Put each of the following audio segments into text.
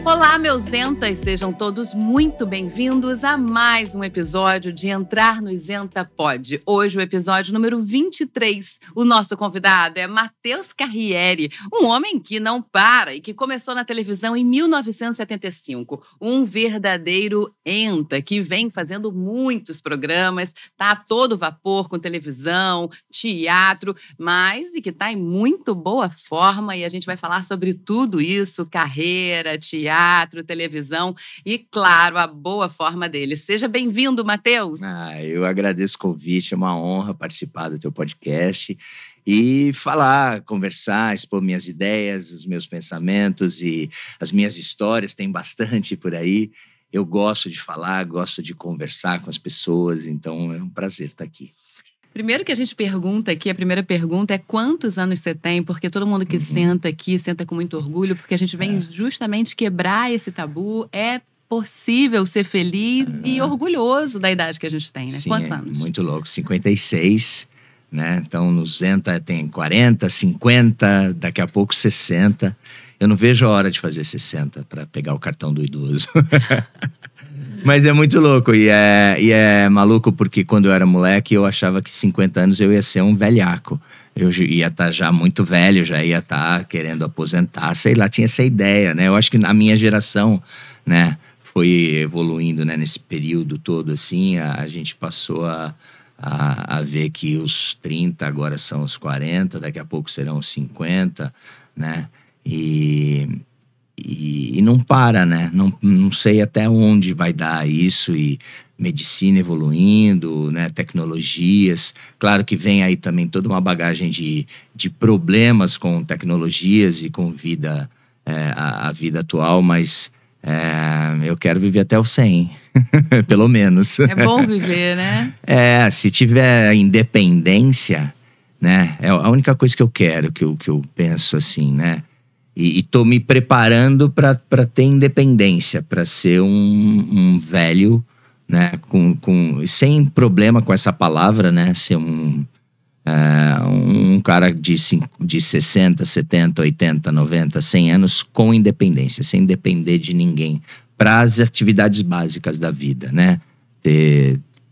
Olá, meus entas! Sejam todos muito bem-vindos a mais um episódio de Entrar no Isenta Pod. Hoje o episódio número 23. O nosso convidado é Matheus Carriere, um homem que não para e que começou na televisão em 1975. Um verdadeiro enta que vem fazendo muitos programas, tá a todo vapor com televisão, teatro, mas e que tá em muito boa forma e a gente vai falar sobre tudo isso, carreira, teatro, televisão e, claro, a boa forma dele. Seja bem-vindo, Matheus. Eu agradeço o convite, é uma honra participar do teu podcast e falar, conversar, expor minhas ideias, os meus pensamentos e as minhas histórias, tem bastante por aí. Eu gosto de falar, gosto de conversar com as pessoas, então é um prazer estar aqui. Primeiro que a gente pergunta aqui, a primeira pergunta é quantos anos você tem? Porque todo mundo que senta aqui, senta com muito orgulho, porque a gente vem justamente quebrar esse tabu. É possível ser feliz e orgulhoso da idade que a gente tem, né? Sim, Quantos anos? Muito louco, 56, né? Então, nos Enta tem 40, 50, daqui a pouco 60. Eu não vejo a hora de fazer 60 para pegar o cartão do idoso. Mas é muito louco e é maluco porque quando eu era moleque eu achava que 50 anos eu ia ser um velhaco. Eu ia estar já muito velho, já ia estar querendo aposentar, sei lá, tinha essa ideia, né? Eu acho que a minha geração, né, foi evoluindo, né, nesse período todo, assim, a gente passou a ver que os 30 agora são os 40, daqui a pouco serão os 50, né? E não para, né? Não sei até onde vai dar isso e medicina evoluindo, né? Tecnologias. Claro que vem aí também toda uma bagagem de problemas com tecnologias e com vida, a vida atual, mas eu quero viver até os 100, pelo menos. É bom viver, né? Se tiver independência, né? É a única coisa que eu quero, que eu penso assim, né? E tô me preparando para ter independência, para ser um velho, né, sem problema com essa palavra, né, ser um cara de 60, 70, 80, 90, 100 anos com independência, sem depender de ninguém, para as atividades básicas da vida, né,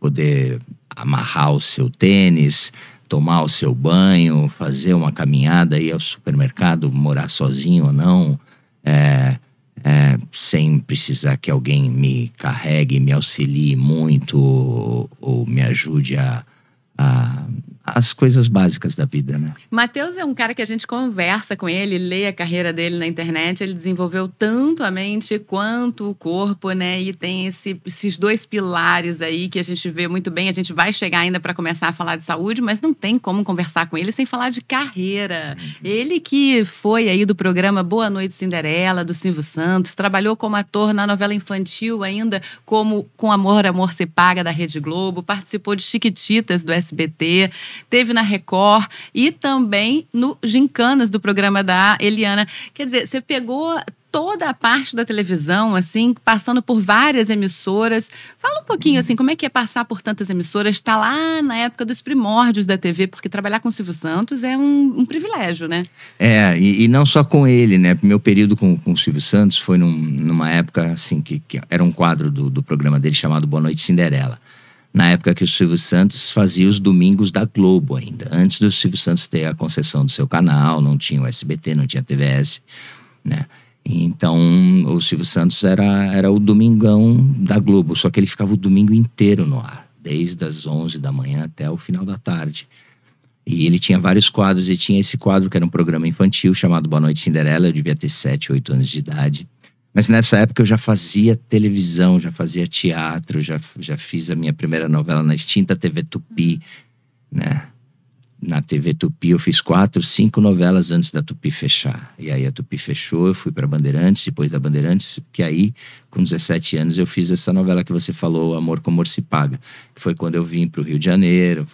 poder amarrar o seu tênis, tomar o seu banho, fazer uma caminhada, ir ao supermercado, morar sozinho ou não, sem precisar que alguém me carregue, me auxilie muito ou me ajude as coisas básicas da vida, né? Matheus é um cara que a gente conversa com ele, lê a carreira dele na internet, ele desenvolveu tanto a mente quanto o corpo, né? E tem esses dois pilares aí que a gente vê muito bem. A gente vai chegar ainda para começar a falar de saúde, mas não tem como conversar com ele sem falar de carreira. Ele que foi aí do programa Boa Noite Cinderela, do Silvio Santos, trabalhou como ator na novela infantil ainda, como Com Amor, Amor Se Paga, da Rede Globo, participou de Chiquititas, do SBT, teve na Record e também no Gincanas, do programa da Eliana. Quer dizer, você pegou toda a parte da televisão, assim, passando por várias emissoras. Fala um pouquinho, assim, como é que é passar por tantas emissoras, estar lá na época dos primórdios da TV, porque trabalhar com o Silvio Santos é um privilégio, né? E não só com ele, né? Meu período com o Silvio Santos foi numa época, assim, que era um quadro do programa dele chamado Boa Noite Cinderela. Na época que o Silvio Santos fazia os domingos da Globo ainda. Antes do Silvio Santos ter a concessão do seu canal, não tinha o SBT, não tinha a TVS, né? Então, o Silvio Santos era o domingão da Globo, só que ele ficava o domingo inteiro no ar, desde as 11 da manhã até o final da tarde. E ele tinha vários quadros, e tinha esse quadro que era um programa infantil chamado Boa Noite Cinderela, eu devia ter 7, 8 anos de idade. Mas nessa época eu já fazia televisão, já fazia teatro, já fiz a minha primeira novela na extinta TV Tupi, né? Na TV Tupi eu fiz 4, 5 novelas antes da Tupi fechar. E aí a Tupi fechou, eu fui para Bandeirantes, depois da Bandeirantes, que aí, com 17 anos, eu fiz essa novela que você falou, Amor com Amor Se Paga. Que foi quando eu vim pro Rio de Janeiro,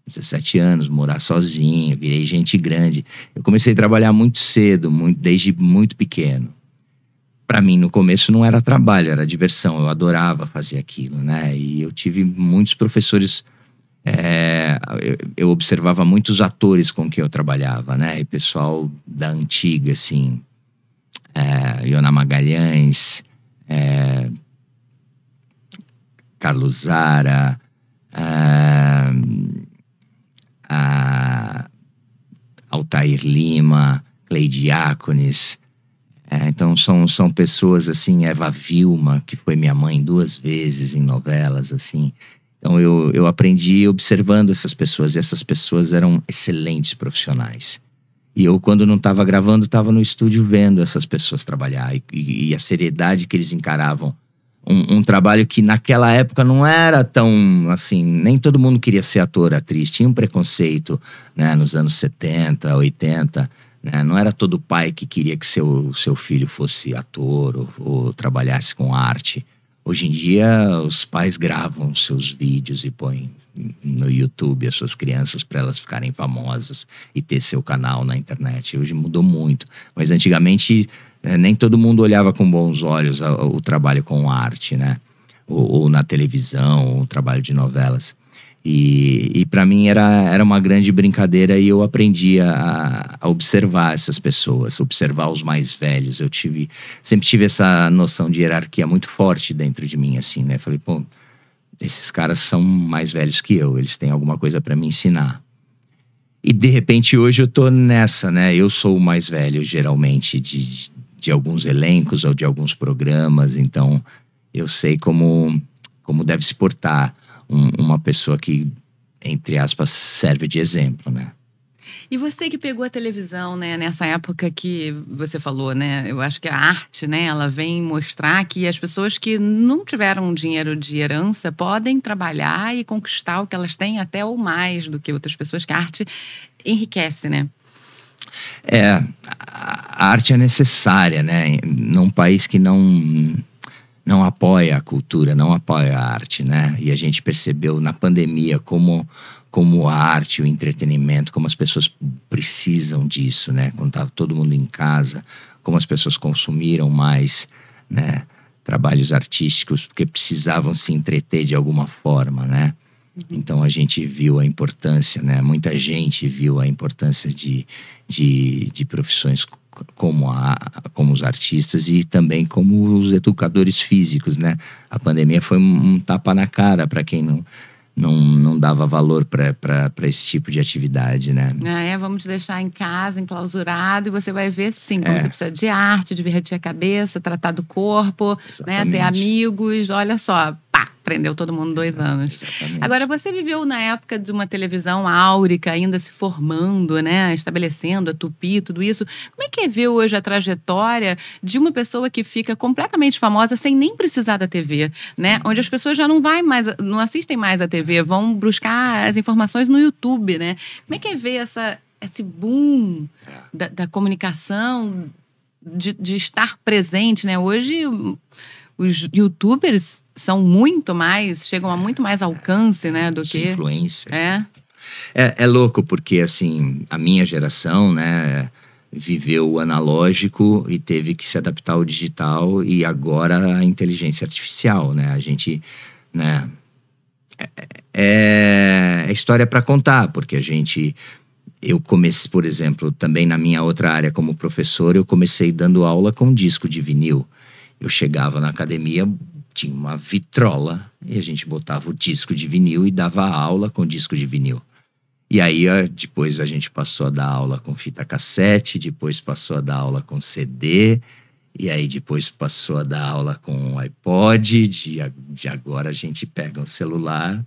17 anos, morar sozinho, virei gente grande. Eu comecei a trabalhar muito cedo, desde muito pequeno. Para mim, no começo, não era trabalho, era diversão. Eu adorava fazer aquilo, né? E eu tive muitos professores... eu observava muitos atores com quem eu trabalhava, né? E pessoal da antiga, assim... Ioná Magalhães, Carlos Zara, Altair Lima, Cleide Diácones. Então são pessoas assim, Eva Vilma, que foi minha mãe 2 vezes em novelas, assim. Então eu aprendi observando essas pessoas, e essas pessoas eram excelentes profissionais. E eu, quando não estava gravando, estava no estúdio vendo essas pessoas trabalhar, e a seriedade que eles encaravam. Um trabalho que naquela época não era tão, assim, nem todo mundo queria ser ator, atriz. Tinha um preconceito, né, nos anos 70, 80, né? Não era todo pai que queria que seu filho fosse ator ou trabalhasse com arte. Hoje em dia, os pais gravam seus vídeos e põem no YouTube as suas crianças para elas ficarem famosas e ter seu canal na internet. Hoje mudou muito. Mas antigamente, nem todo mundo olhava com bons olhos o trabalho com arte, né? Ou na televisão, ou o trabalho de novelas. E para mim era uma grande brincadeira, e eu aprendi a observar essas pessoas, observar os mais velhos. Eu sempre tive essa noção de hierarquia muito forte dentro de mim, assim, né? Falei, pô, esses caras são mais velhos que eu, eles têm alguma coisa para me ensinar. E de repente hoje eu tô nessa, né? Eu sou o mais velho, geralmente, de alguns elencos ou de alguns programas, então eu sei como deve se portar uma pessoa que, entre aspas, serve de exemplo, né? E você que pegou a televisão, né, nessa época que você falou, né? Eu acho que a arte, né, ela vem mostrar que as pessoas que não tiveram dinheiro de herança podem trabalhar e conquistar o que elas têm, até ou mais do que outras pessoas, que a arte enriquece, né? A arte é necessária, né? Num país que não apoia a cultura, não apoia a arte, né? E a gente percebeu na pandemia como a arte, o entretenimento, como as pessoas precisam disso, né? Quando estava todo mundo em casa, como as pessoas consumiram mais, né, trabalhos artísticos, porque precisavam se entreter de alguma forma, né? Então a gente viu a importância, né? Muita gente viu a importância de profissões como os artistas e também como os educadores físicos, né? A pandemia foi um tapa na cara para quem não dava valor para esse tipo de atividade, né? Vamos te deixar em casa, enclausurado, e você vai ver, sim, como você precisa de arte, divertir a cabeça, tratar do corpo, né? Ter amigos, olha só, pá, prendeu todo mundo 2 anos. Exatamente. Agora, você viveu na época de uma televisão áurica, ainda se formando, né? Estabelecendo a Tupi, tudo isso. Como é que é ver hoje a trajetória de uma pessoa que fica completamente famosa sem nem precisar da TV, né? Onde as pessoas já não assistem mais a TV, vão buscar as informações no YouTube, né? Como é que é ver esse boom da comunicação, de estar presente, né? Hoje, os YouTubers são chegam a muito mais alcance, né, do que influencers. É louco, porque assim, a minha geração, né, viveu o analógico e teve que se adaptar ao digital, e agora a inteligência artificial, né? A gente, né, é história para contar, porque eu comecei, por exemplo, também na minha outra área como professor, eu comecei dando aula com disco de vinil. Eu chegava na academia, tinha uma vitrola, e a gente botava o disco de vinil e dava aula com disco de vinil. E aí, depois a gente passou a dar aula com fita cassete, depois passou a dar aula com CD, e aí depois passou a dar aula com iPod, de agora a gente pega um celular,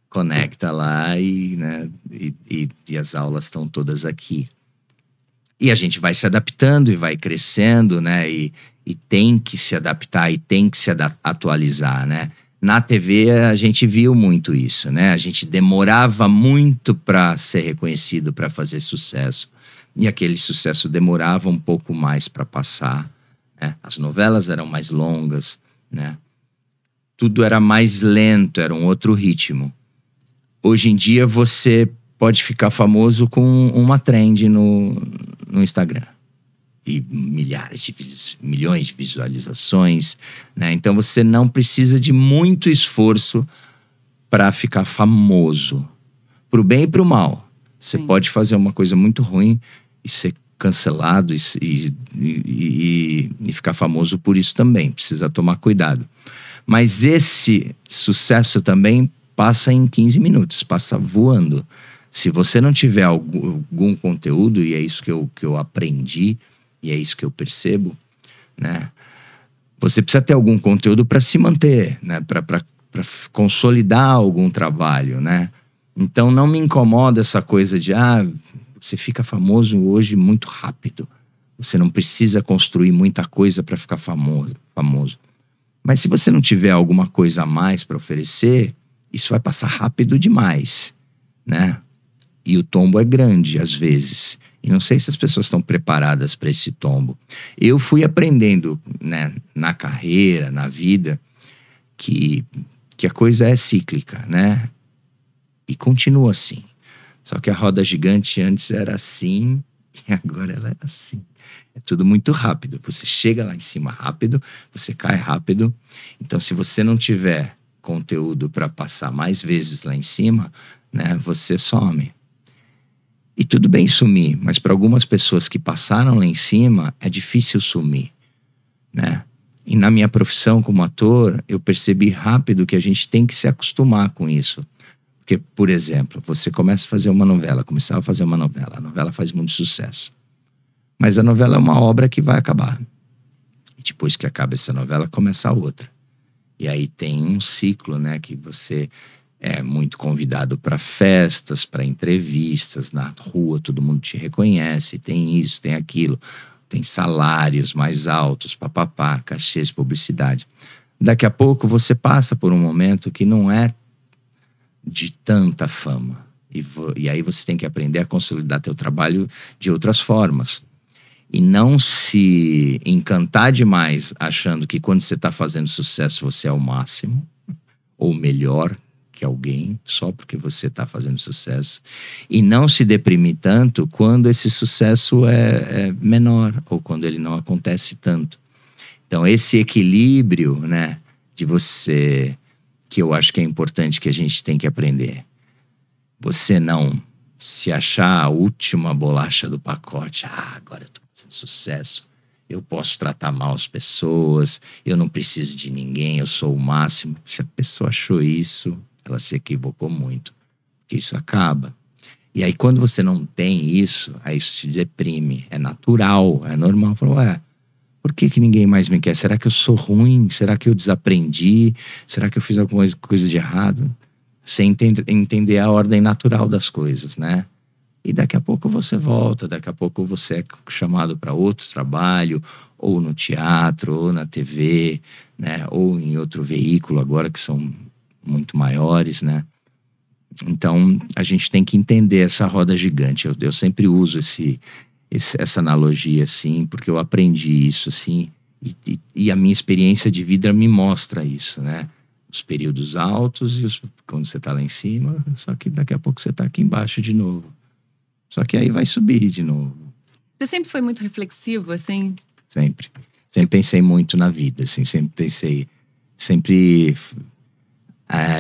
conecta lá né, e as aulas estão todas aqui. E a gente vai se adaptando e vai crescendo, né? E tem que se adaptar e tem que se atualizar, né? Na TV a gente viu muito isso, né? A gente demorava muito para ser reconhecido, para fazer sucesso. E aquele sucesso demorava um pouco mais para passar, né? As novelas eram mais longas, né? Tudo era mais lento, era um outro ritmo. Hoje em dia você pode ficar famoso com uma trend no Instagram. E milhões de visualizações, né? Então você não precisa de muito esforço para ficar famoso. Pro bem e pro mal. Você pode fazer uma coisa muito ruim e ser cancelado e ficar famoso por isso também. Precisa tomar cuidado. Mas esse sucesso também passa em 15 minutos, passa voando. Se você não tiver algum conteúdo, e é isso que eu aprendi, e é isso que eu percebo, né? Você precisa ter algum conteúdo para se manter, né? Para consolidar algum trabalho, né? Então não me incomoda essa coisa de você fica famoso hoje muito rápido. Você não precisa construir muita coisa para ficar famoso. Mas se você não tiver alguma coisa a mais para oferecer, isso vai passar rápido demais, né? E o tombo é grande às vezes. E não sei se as pessoas estão preparadas para esse tombo. Eu fui aprendendo, né, na carreira, na vida, que a coisa é cíclica, né? E continua assim. Só que a roda gigante antes era assim e agora ela é assim. É tudo muito rápido. Você chega lá em cima rápido, você cai rápido. Então, se você não tiver conteúdo para passar mais vezes lá em cima, né, você some. E tudo bem sumir, mas para algumas pessoas que passaram lá em cima, é difícil sumir, né? E na minha profissão como ator, eu percebi rápido que a gente tem que se acostumar com isso. Porque, por exemplo, você começava a fazer uma novela, a novela faz muito sucesso. Mas a novela é uma obra que vai acabar. E depois que acaba essa novela, começa a outra. E aí tem um ciclo, né, que você é muito convidado para festas, para entrevistas, na rua todo mundo te reconhece, tem isso, tem aquilo, tem salários mais altos, papapá, cachês, publicidade. Daqui a pouco você passa por um momento que não é de tanta fama. E aí você tem que aprender a consolidar teu trabalho de outras formas. E não se encantar demais achando que quando você está fazendo sucesso você é o máximo, ou melhor que alguém, só porque você está fazendo sucesso. E não se deprimir tanto quando esse sucesso é menor, ou quando ele não acontece tanto. Então esse equilíbrio, né, de você, que eu acho que é importante, que a gente tem que aprender. Você não se achar a última bolacha do pacote. Agora eu tô fazendo sucesso, eu posso tratar mal as pessoas, eu não preciso de ninguém, eu sou o máximo. Se a pessoa achou isso, ela se equivocou muito, porque isso acaba. E aí quando você não tem isso, aí isso te deprime. É natural, é normal. Fala, por que ninguém mais me quer? Será que eu sou ruim? Será que eu desaprendi? Será que eu fiz alguma coisa de errado? Sem entender a ordem natural das coisas, né? E daqui a pouco você volta, daqui a pouco você é chamado para outro trabalho, ou no teatro, ou na TV, né? Ou em outro veículo agora, que são muito maiores, né? Então, a gente tem que entender essa roda gigante. Eu sempre uso essa analogia, assim, porque eu aprendi isso, assim, e a minha experiência de vida me mostra isso, né? Os períodos altos e quando você tá lá em cima, só que daqui a pouco você tá aqui embaixo de novo. Só que aí vai subir de novo. Você sempre foi muito reflexivo, assim? Sempre. Sempre pensei muito na vida, assim, sempre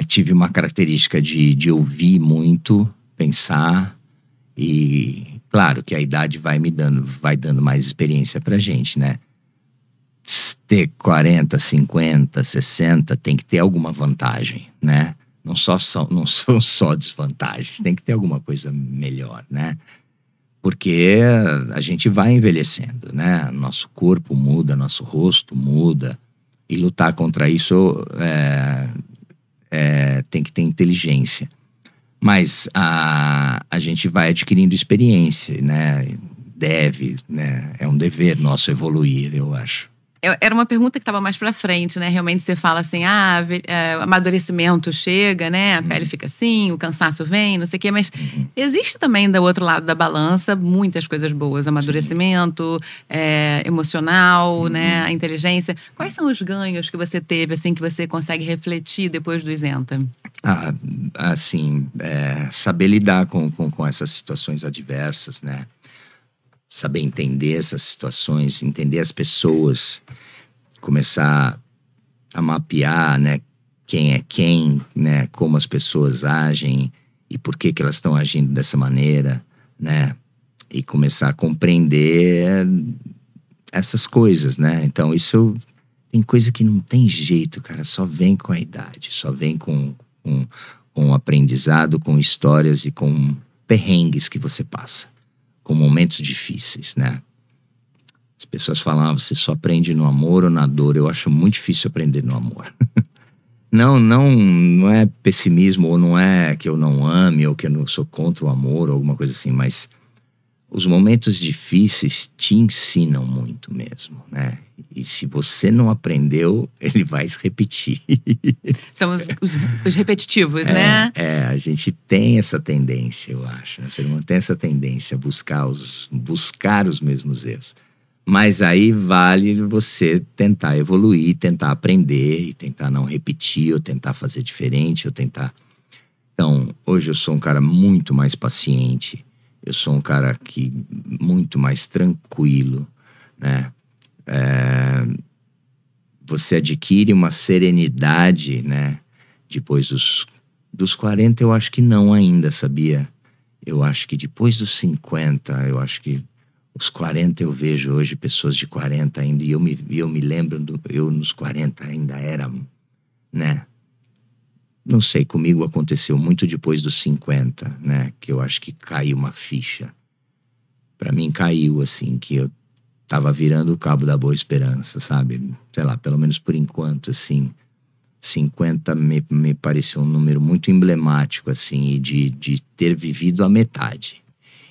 tive uma característica de ouvir muito, pensar, e claro que a idade vai dando mais experiência pra gente, né? Ter 40, 50, 60, tem que ter alguma vantagem, né? Não são só desvantagens, tem que ter alguma coisa melhor, né? Porque a gente vai envelhecendo, né? Nosso corpo muda, nosso rosto muda, e lutar contra isso tem que ter inteligência. Mas a gente vai adquirindo experiência, né? Né? É um dever nosso evoluir, eu acho. Era uma pergunta que estava mais pra frente, né? Realmente você fala assim, amadurecimento chega, né? A pele fica assim, o cansaço vem, não sei o quê. Mas existe também, do outro lado da balança, muitas coisas boas. Amadurecimento, emocional, né? A inteligência. Quais são os ganhos que você teve, assim, que você consegue refletir depois do Isenta? Assim, saber lidar com essas situações adversas, né? Saber entender essas situações, entender as pessoas, começar a mapear, né, quem é quem, né, como as pessoas agem e por que elas estão agindo dessa maneira, né? e começar a compreender essas coisas, né? Então isso tem coisa que não tem jeito, cara, só vem com a idade, só vem com o aprendizado, com histórias e com perrengues que você passa, com momentos difíceis, né? As pessoas falam, você só aprende no amor ou na dor. Eu acho muito difícil aprender no amor. Não é pessimismo, ou não é que eu não ame, ou que eu não sou contra o amor, ou alguma coisa assim, mas os momentos difíceis te ensinam muito mesmo, né? E se você não aprendeu, ele vai se repetir. São os repetitivos, né? A gente tem essa tendência, eu acho. Né? O ser humano tem essa tendência a buscar os mesmos erros. Mas aí vale você tentar evoluir, tentar aprender, e tentar não repetir, ou tentar fazer diferente, ou tentar... Então, hoje eu sou um cara muito mais paciente. Eu sou um cara muito mais tranquilo, né? Você adquire uma serenidade, né? Depois dos 40, eu acho que não ainda, sabia? Eu acho que depois dos 50, eu acho que os 40 eu vejo hoje pessoas de 40 ainda, e eu me lembro, eu nos 40 ainda era, né? Não sei, comigo aconteceu muito depois dos 50, né? Que eu acho que caiu uma ficha. Pra mim caiu, assim, que eu tava virando o cabo da Boa Esperança, sabe? Sei lá, pelo menos por enquanto, assim. 50 me pareceu um número muito emblemático, assim, de ter vivido a metade.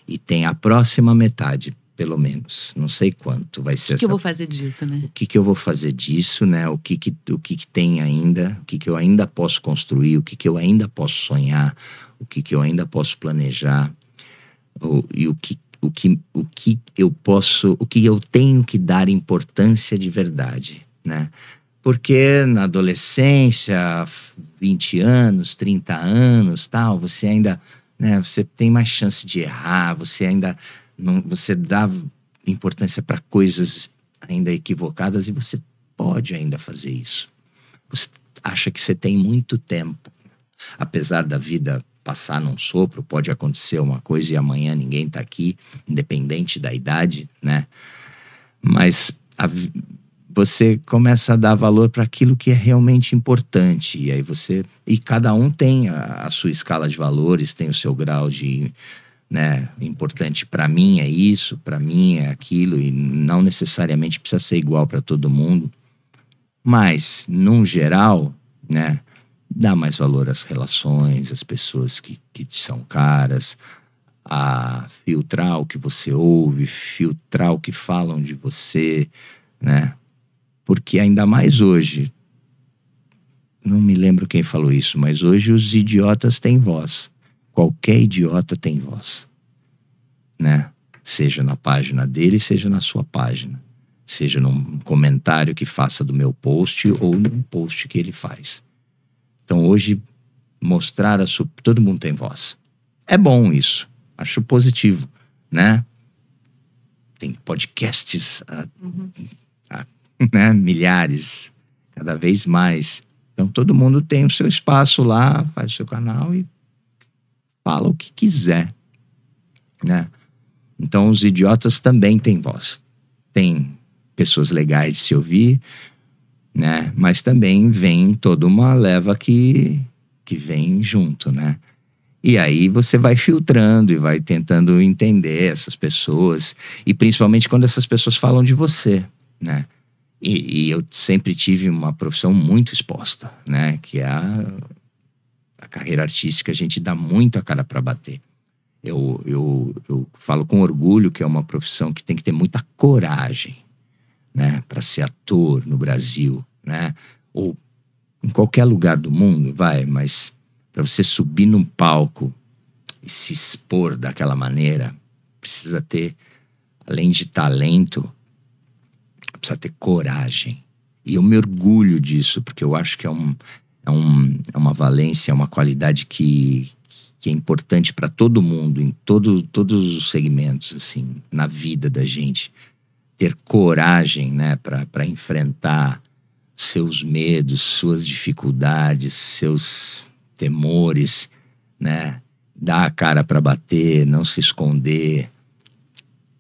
E tem a próxima metade, pelo menos. Não sei quanto vai ser O que eu vou fazer disso, né? O que eu vou fazer disso, né? O que tem ainda, o que eu ainda posso construir, o que eu ainda posso sonhar, o que eu ainda posso planejar, e o que eu tenho que dar importância de verdade, né? Porque na adolescência, 20 anos, 30 anos, tal, você ainda, né, você tem mais chance de errar, você ainda não, você dá importância para coisas ainda equivocadas, e você pode ainda fazer isso. Você acha que você tem muito tempo. Apesar da vida passar num sopro, pode acontecer uma coisa e amanhã ninguém tá aqui, independente da idade, né? Mas você começa a dar valor para aquilo que é realmente importante. E aí e cada um tem a sua escala de valores, tem o seu grau de, né, importante. Para mim é isso, para mim é aquilo, e não necessariamente precisa ser igual para todo mundo. Mas, num geral, né, dá mais valor às relações, às pessoas que te são caras, a filtrar o que você ouve, filtrar o que falam de você, né? Porque ainda mais hoje, não me lembro quem falou isso, mas hoje os idiotas têm voz. Qualquer idiota tem voz, né? Seja na página dele, seja na sua página. Seja num comentário que faça do meu post ou num post que ele faz. Então hoje, mostrar todo mundo tem voz. É bom isso. Acho positivo, né? Tem podcasts, né? Milhares, cada vez mais. Então todo mundo tem o seu espaço lá, faz o seu canal e fala o que quiser, né? Então os idiotas também têm voz. Tem pessoas legais de se ouvir, né? Mas também vem toda uma leva que vem junto, né? E aí você vai filtrando e vai tentando entender essas pessoas, e principalmente quando essas pessoas falam de você, né? E eu sempre tive uma profissão muito exposta, né? Que é a carreira artística. A gente dá muito a cara para bater. Eu falo com orgulho que é uma profissão que tem que ter muita coragem, né? Para ser ator no Brasil, né? Ou em qualquer lugar do mundo, mas para você subir num palco e se expor daquela maneira, precisa ter, além de talento, precisa ter coragem. E eu me orgulho disso, porque eu acho que é uma valência, é uma qualidade que é importante para todo mundo, em todos os segmentos, assim, na vida da gente. Ter coragem, né, para enfrentar seus medos, suas dificuldades, seus temores, né? Dar a cara para bater, não se esconder.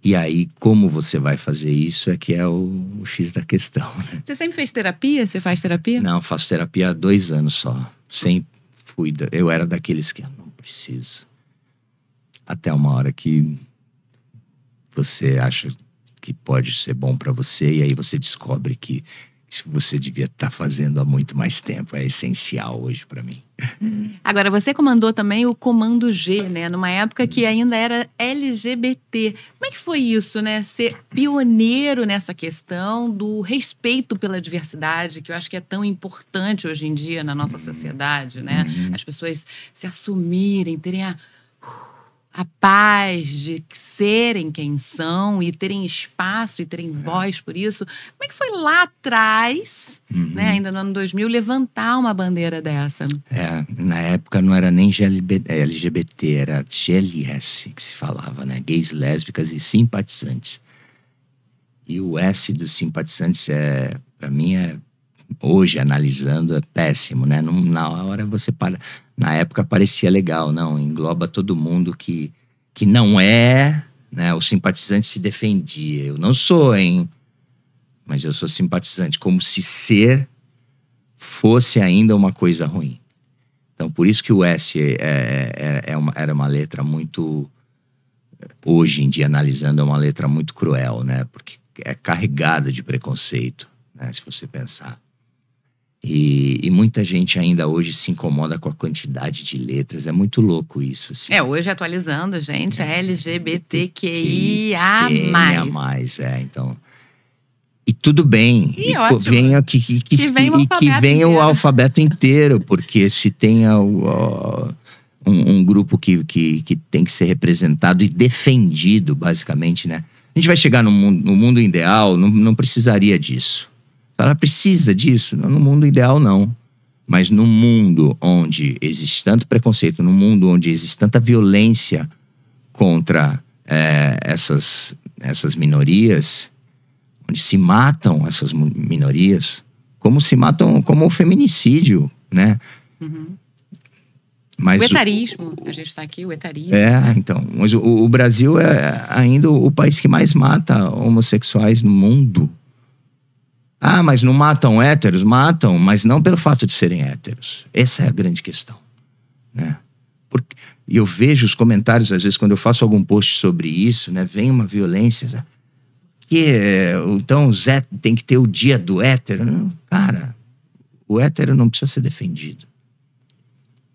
E aí, como você vai fazer isso é que é o X da questão, né? Você sempre fez terapia? Você faz terapia? Não, faço terapia há 2 anos só. Sempre fui. Eu era daqueles que eu não preciso. Até uma hora que você acha que pode ser bom pra você, e aí você descobre que você devia estar fazendo há muito mais tempo. É essencial hoje pra mim. Agora, você comandou também o Comando G, né? Numa época que ainda era LGBT. Como é que foi isso, né? Ser pioneiro nessa questão do respeito pela diversidade, que eu acho que é tão importante hoje em dia na nossa sociedade, né? As pessoas se assumirem, terem a paz de serem quem são e terem espaço e terem voz por isso. Como é que foi lá atrás, né, ainda no ano 2000, levantar uma bandeira dessa? Na época não era nem LGBT, era GLS que se falava, né? Gays, lésbicas e simpatizantes. E o S dos simpatizantes pra mim hoje analisando é péssimo, né? Na hora você para, na época parecia legal, não, engloba todo mundo que não é, né? O simpatizante se defendia. Eu não sou, hein? Mas eu sou simpatizante, como se ser fosse ainda uma coisa ruim. Então, por isso que o S era uma letra muito, hoje em dia analisando, é uma letra muito cruel, né? Porque é carregada de preconceito, né? Se você pensar. E muita gente ainda hoje se incomoda com a quantidade de letras. É muito louco isso. Assim. Hoje atualizando, gente, é LGBTQIA+. Então. E tudo bem. E ótimo. Venha que venha o alfabeto inteiro, porque se tem um grupo que tem que ser representado e defendido, basicamente, né? A gente vai chegar no mundo ideal, não precisaria disso. Ela precisa disso? No mundo ideal, não. Mas no mundo onde existe tanto preconceito, no mundo onde existe tanta violência contra essas minorias, onde se matam essas minorias, como se matam, como o feminicídio, né? Mas o etarismo, a gente está aqui, o etarismo. Então. Mas o Brasil é ainda o país que mais mata homossexuais no mundo. Ah, mas não matam héteros? Matam, mas não pelo fato de serem héteros. Essa é a grande questão, né? Porque eu vejo os comentários, às vezes, quando eu faço algum post sobre isso, né? Vem uma violência. Né? Então o Zé tem que ter o dia do hétero. Não, cara, o hétero não precisa ser defendido,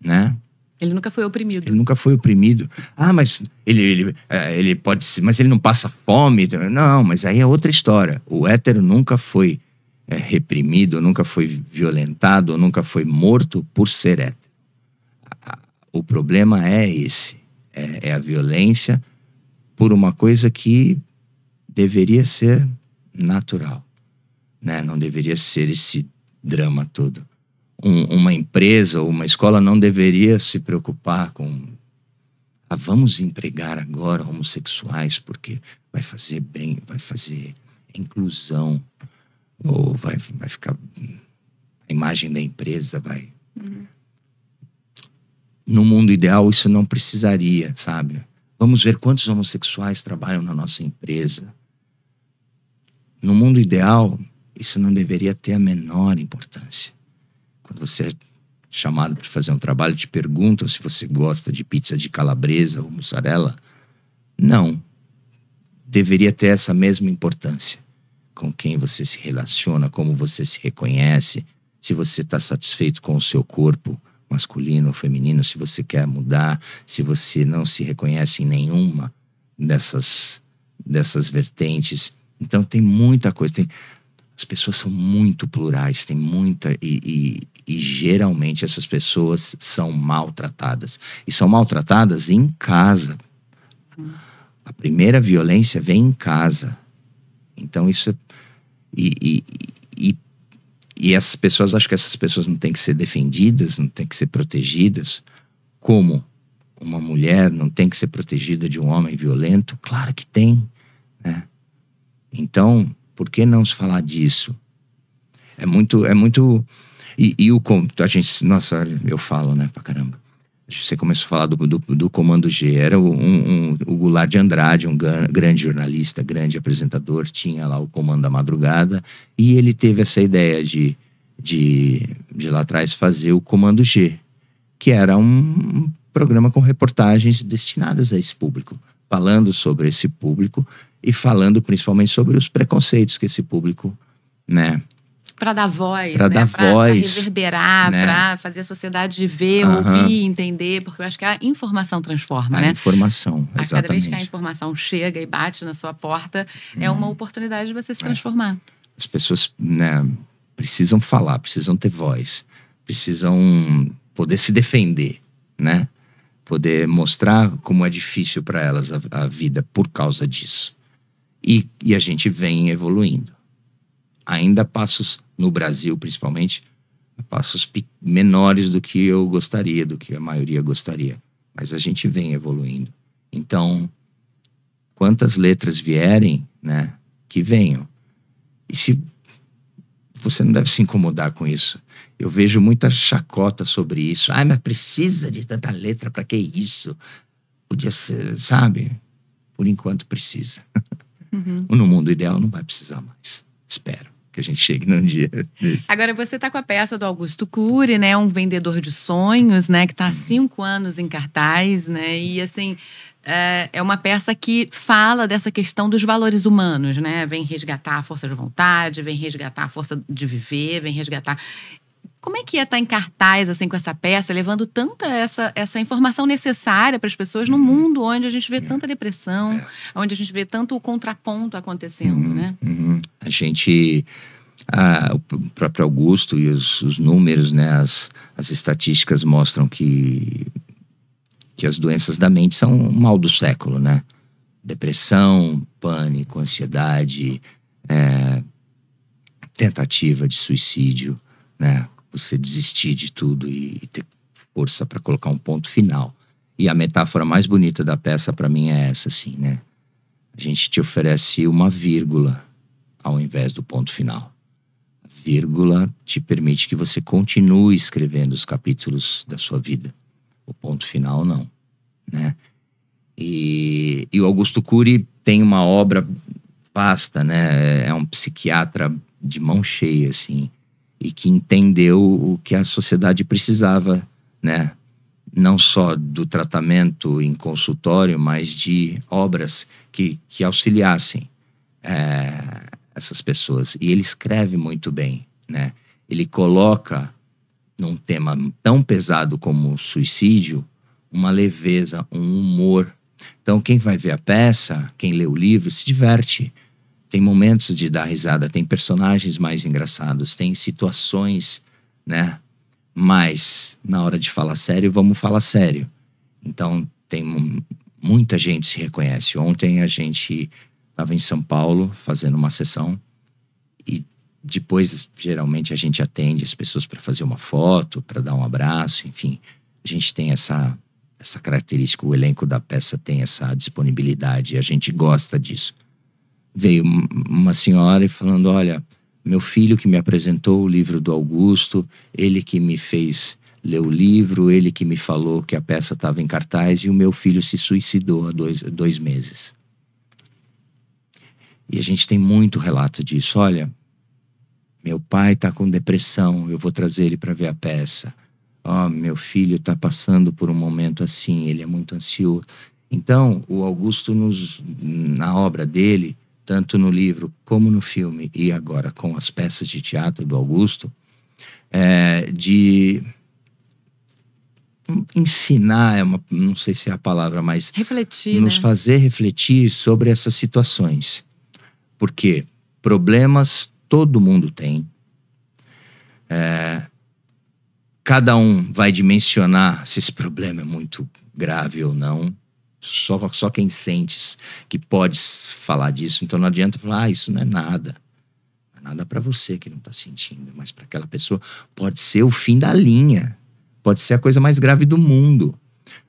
né? Ele nunca foi oprimido. Ele nunca foi oprimido. Ah, mas ele pode ser, mas ele não passa fome. Não, mas aí é outra história. O hétero nunca foi reprimido, nunca foi violentado, nunca foi morto por ser hétero. O problema é esse. É a violência por uma coisa que deveria ser natural, né? Não deveria ser esse drama todo. Uma empresa ou uma escola não deveria se preocupar com vamos empregar agora homossexuais porque vai fazer bem, vai fazer inclusão, ou vai ficar a imagem da empresa vai... No mundo ideal isso não precisaria, sabe? Vamos ver quantos homossexuais trabalham na nossa empresa. No mundo ideal isso não deveria ter a menor importância. Quando você é chamado para fazer um trabalho, te perguntam se você gosta de pizza de calabresa ou mussarela. Não. Deveria ter essa mesma importância. Com quem você se relaciona, como você se reconhece, se você está satisfeito com o seu corpo masculino ou feminino, se você quer mudar, se você não se reconhece em nenhuma dessas vertentes. Então tem muita coisa. As pessoas são muito plurais, tem muita... E geralmente essas pessoas são maltratadas. E são maltratadas em casa. A primeira violência vem em casa. Então isso... E essas pessoas, acho que essas pessoas não têm que ser defendidas, não têm que ser protegidas. Como uma mulher não tem que ser protegida de um homem violento? Claro que tem, né? Então, por que não se falar disso? A gente, nossa, eu falo, né, pra caramba. Você começou a falar do Comando G. Era o Goulart de Andrade, um grande jornalista, grande apresentador, tinha lá o Comando da Madrugada, e ele teve essa ideia de lá atrás fazer o Comando G, que era um programa com reportagens destinadas a esse público, falando sobre esse público e falando principalmente sobre os preconceitos que esse público, né? Para dar voz, para dar voz, para reverberar, né? Para fazer a sociedade ver, ouvir, entender, porque eu acho que a informação transforma, né? A informação, exatamente. Cada vez que a informação chega e bate na sua porta, é uma oportunidade de você se transformar. As pessoas, né, precisam falar, precisam ter voz, precisam poder se defender, né? Poder mostrar como é difícil para elas a vida por causa disso. E a gente vem evoluindo. Ainda passos, no Brasil principalmente, passos menores do que eu gostaria, do que a maioria gostaria. Mas a gente vem evoluindo. Então, quantas letras vierem, né, que venham. E se você não deve se incomodar com isso. Eu vejo muita chacota sobre isso. Ai, mas precisa de tanta letra, pra que isso? Podia ser, sabe? Por enquanto precisa. No mundo ideal não vai precisar mais. Espero que a gente chegue num dia desse. Agora, você tá com a peça do Augusto Cury, né? Um vendedor de sonhos, né? Que tá há 5 anos em cartaz, né? E, assim, é uma peça que fala dessa questão dos valores humanos, né? Vem resgatar a força de vontade, vem resgatar a força de viver, vem resgatar... Como é que é estar em cartaz, assim, com essa peça, levando tanta essa informação necessária para as pessoas num mundo onde a gente vê tanta depressão, onde a gente vê tanto o contraponto acontecendo, né? A gente... o próprio Augusto e os números, né? As estatísticas mostram que as doenças da mente são o mal do século, né? Depressão, pânico, ansiedade, tentativa de suicídio, né? Você desistir de tudo e ter força para colocar um ponto final. E a metáfora mais bonita da peça para mim é essa, assim, né? A gente te oferece uma vírgula ao invés do ponto final. A vírgula te permite que você continue escrevendo os capítulos da sua vida. O ponto final não, né? E o Augusto Cury tem uma obra vasta, né? É um psiquiatra de mão cheia, assim, e que entendeu o que a sociedade precisava, né? Não só do tratamento em consultório, mas de obras que auxiliassem essas pessoas. E ele escreve muito bem, né? Ele coloca num tema tão pesado como o suicídio uma leveza, um humor. Então, quem vai ver a peça, quem lê o livro, se diverte. Tem momentos de dar risada, tem personagens mais engraçados, tem situações, né? Mas, na hora de falar sério, vamos falar sério. Então, muita gente se reconhece. Ontem a gente estava em São Paulo fazendo uma sessão e depois, geralmente, a gente atende as pessoas para fazer uma foto, para dar um abraço, enfim. A gente tem essa característica, o elenco da peça tem essa disponibilidade e a gente gosta disso. Veio uma senhora e falando, olha, meu filho que me apresentou o livro do Augusto, ele que me fez ler o livro, ele que me falou que a peça estava em cartaz e o meu filho se suicidou há 2 meses. E a gente tem muito relato disso. Olha, meu pai está com depressão, eu vou trazer ele para ver a peça. Meu filho está passando por um momento assim, ele é muito ansioso. Então, o Augusto, na obra dele, tanto no livro como no filme, e agora com as peças de teatro do Augusto, de ensinar, não sei se é a palavra, mas refletir, nos né? fazer refletir sobre essas situações. Porque problemas todo mundo tem. Cada um vai dimensionar se esse problema é muito grave ou não. Só quem sente que pode falar disso. Então não adianta falar, isso não é nada. Não é nada para você que não tá sentindo. Mas para aquela pessoa pode ser o fim da linha. Pode ser a coisa mais grave do mundo.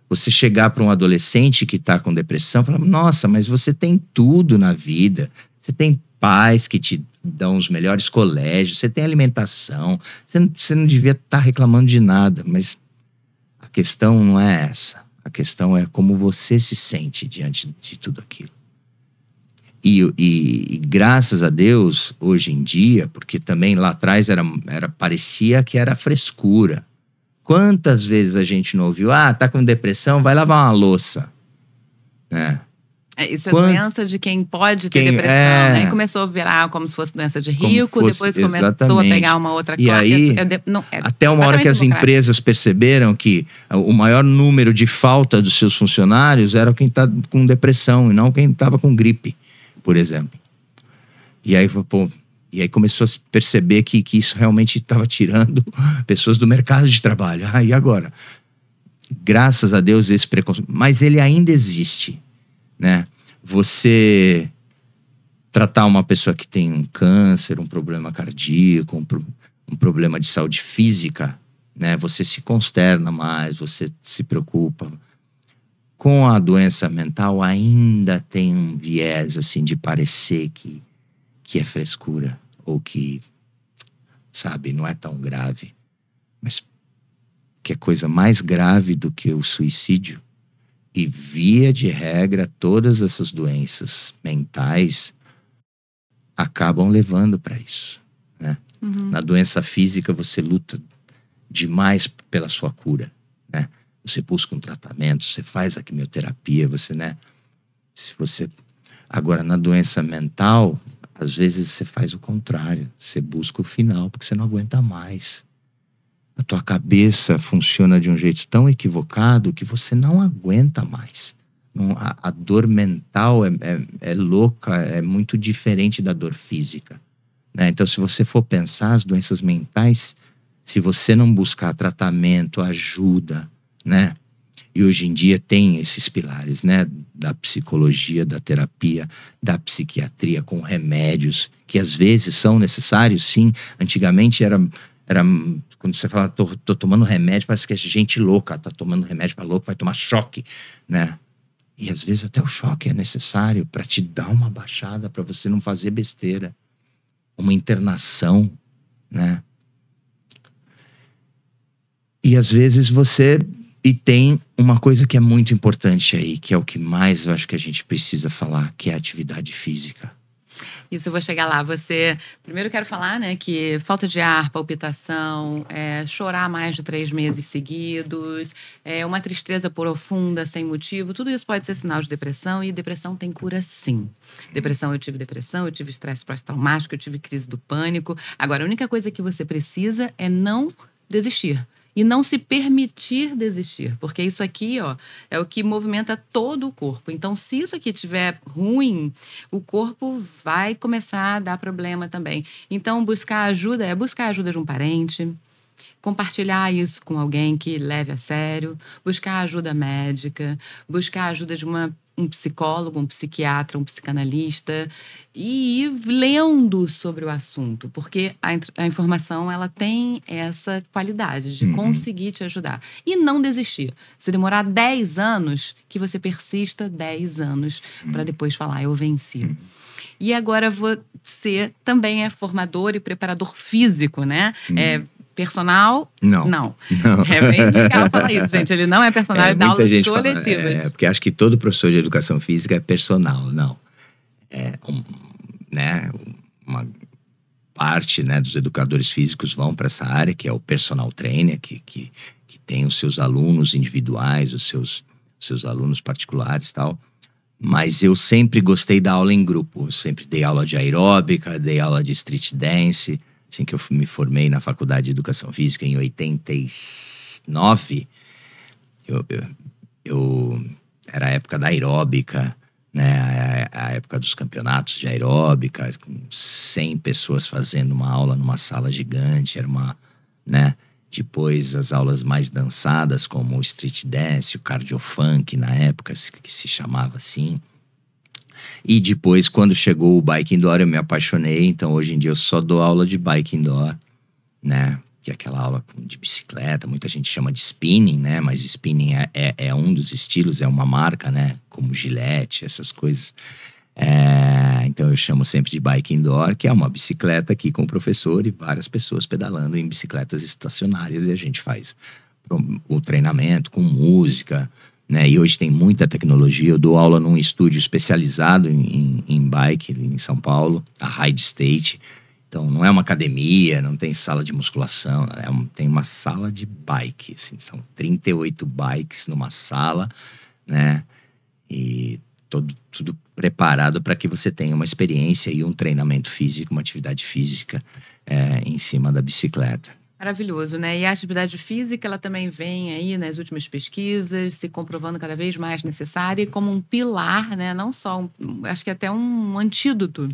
Você chegar para um adolescente que tá com depressão e falar, nossa, mas você tem tudo na vida. Você tem pais que te dão os melhores colégios, você tem alimentação. Você não devia estar reclamando de nada. Mas questão não é essa. A questão é como você se sente diante de tudo aquilo. E graças a Deus, hoje em dia, porque também lá atrás parecia que era frescura. Quantas vezes a gente não ouviu, tá com depressão, vai lavar uma louça, né? Isso é doença de quem pode ter depressão, né? E começou a virar como se fosse doença de rico, depois começou a pegar uma outra classe. E aí, até uma hora que as empresas perceberam que o maior número de falta dos seus funcionários era quem está com depressão e não quem estava com gripe, por exemplo. E aí começou a se perceber que isso realmente estava tirando pessoas do mercado de trabalho. E agora? Graças a Deus esse preconceito. Mas ele ainda existe, né? Você tratar uma pessoa que tem um câncer, um problema cardíaco, um problema de saúde física, né? Você se consterna mais, você se preocupa. Com a doença mental ainda tem um viés assim de parecer que é frescura ou que, sabe, não é tão grave. Mas que é coisa mais grave do que o suicídio. E via de regra, todas essas doenças mentais acabam levando para isso, né? Na doença física você luta demais pela sua cura, né? Você busca um tratamento, você faz a quimioterapia, você, né? Agora, na doença mental, às vezes você faz o contrário. Você busca o final, porque você não aguenta mais. A tua cabeça funciona de um jeito tão equivocado que você não aguenta mais. A dor mental é louca, é muito diferente da dor física, né? Então, se você for pensar, as doenças mentais, se você não buscar tratamento, ajuda, né? E hoje em dia tem esses pilares, né? Da psicologia, da terapia, da psiquiatria com remédios, que às vezes são necessários, sim. Antigamente era quando você fala, tô tomando remédio, parece que é gente louca, tá tomando remédio para louco, vai tomar choque, né? E às vezes até o choque é necessário para te dar uma baixada, para você não fazer besteira. Uma internação, né? E às vezes E tem uma coisa que é muito importante aí, que é o que mais eu acho que a gente precisa falar, que é a atividade física. Isso, eu vou chegar lá. Primeiro eu quero falar, né, que falta de ar, palpitação, chorar mais de 3 meses seguidos, uma tristeza profunda, sem motivo, tudo isso pode ser sinal de depressão, e depressão tem cura, sim. Eu tive estresse pós-traumático, eu tive crise do pânico. Agora, a única coisa que você precisa é não desistir. E não se permitir desistir, porque isso aqui, é o que movimenta todo o corpo. Então, se isso aqui estiver ruim, o corpo vai começar a dar problema também. Então, buscar ajuda de um parente, compartilhar isso com alguém que leve a sério, buscar ajuda médica, buscar ajuda de um psicólogo, um psiquiatra, um psicanalista, e ir lendo sobre o assunto, porque a informação, ela tem essa qualidade de conseguir te ajudar. E não desistir. Se demorar 10 anos, que você persista 10 anos para depois falar, eu venci. E agora você também é formador e preparador físico, né? Personal? Não. É bem legal falar isso, gente. Ele não é personal, ele dá aulas coletivas. Porque acho que todo professor de educação física é personal. Não. Uma parte, né, dos educadores físicos vão para essa área, que é o personal trainer, que tem os seus alunos individuais, os seus alunos particulares e tal. Mas eu sempre gostei da aula em grupo. Eu sempre dei aula de aeróbica, dei aula de street dance. Assim que eu me formei na Faculdade de Educação Física em 89, era a época da aeróbica, né? A época dos campeonatos de aeróbica, com 100 pessoas fazendo uma aula numa sala gigante, né? Depois as aulas mais dançadas, como o street dance, o cardio funk, na época, que se chamava assim. E depois, quando chegou o bike indoor, eu me apaixonei. Então, hoje em dia, eu só dou aula de bike indoor, né? Que é aquela aula de bicicleta. Muita gente chama de spinning, né? Mas spinning é um dos estilos, é uma marca, né? Como Gillette, essas coisas. Então, eu chamo sempre de bike indoor, que é uma bicicleta aqui com o professor e várias pessoas pedalando em bicicletas estacionárias. E a gente faz o treinamento com música, né? E hoje tem muita tecnologia. Eu dou aula num estúdio especializado em bike em São Paulo, a Ride State. Então não é uma academia, não tem sala de musculação, tem uma sala de bike, assim, são 38 bikes numa sala, né? E tudo preparado para que você tenha uma experiência e um treinamento físico, uma atividade física em cima da bicicleta. Maravilhoso, né? E a atividade física, ela também vem aí nas últimas pesquisas, se comprovando cada vez mais necessária e como um pilar, né? Não só, acho que até um antídoto,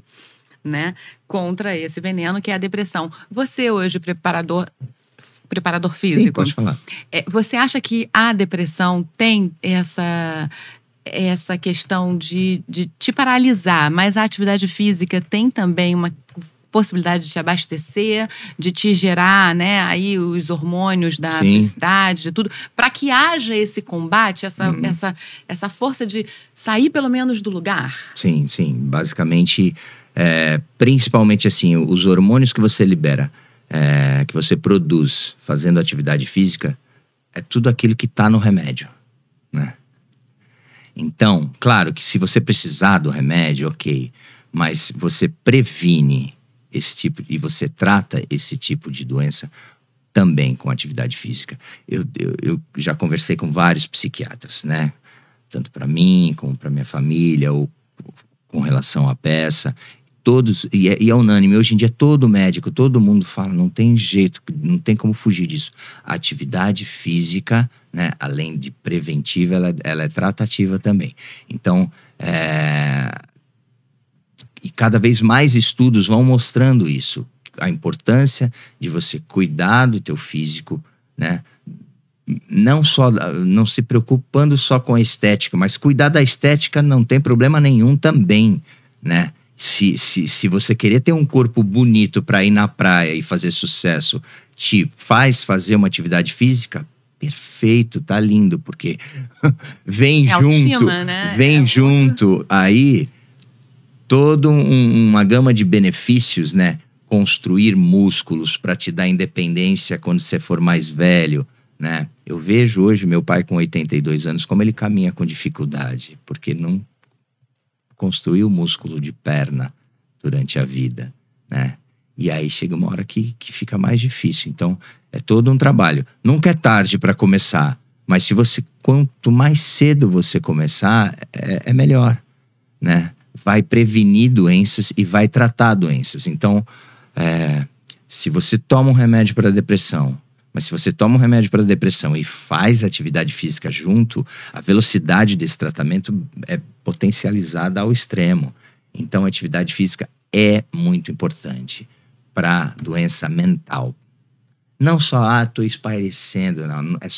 né? Contra esse veneno que é a depressão. Você hoje, preparador físico. Sim, pode falar. Você acha que a depressão tem essa questão de te paralisar, mas a atividade física tem também uma possibilidade de te abastecer, de te gerar, né, aí os hormônios da felicidade, de tudo, para que haja esse combate, essa força de sair pelo menos do lugar? Sim. Basicamente, principalmente assim, os hormônios que você libera, que você produz fazendo atividade física, é tudo aquilo que está no remédio, né? Então, claro que se você precisar do remédio, ok, mas você previne esse tipo, e você trata esse tipo de doença também com atividade física. Eu já conversei com vários psiquiatras, né? Tanto para mim, como para minha família, ou com relação à peça. Todos, e é unânime, hoje em dia todo médico, todo mundo fala, não tem jeito, não tem como fugir disso. A atividade física, né, além de preventiva, ela é tratativa também. Então, e cada vez mais estudos vão mostrando isso, a importância de você cuidar do teu físico, né? Não se preocupando só com a estética, mas cuidar da estética não tem problema nenhum também, né? Se você querer ter um corpo bonito para ir na praia e fazer sucesso, te faz fazer uma atividade física, perfeito, tá lindo, porque vem autoestima, né? junto aí toda uma gama de benefícios, né? Construir músculos para te dar independência quando você for mais velho, né? Eu vejo hoje meu pai com 82 anos como ele caminha com dificuldade, porque não construiu músculo de perna durante a vida, né? E aí chega uma hora que fica mais difícil. Então, é todo um trabalho. Nunca é tarde para começar, mas quanto mais cedo você começar, é melhor, né? Vai prevenir doenças e vai tratar doenças. Então, se você toma um remédio para depressão, mas se você toma um remédio para depressão e faz atividade física junto, a velocidade desse tratamento é potencializada ao extremo. Então, a atividade física é muito importante para doença mental. Não só, estou espairecendo,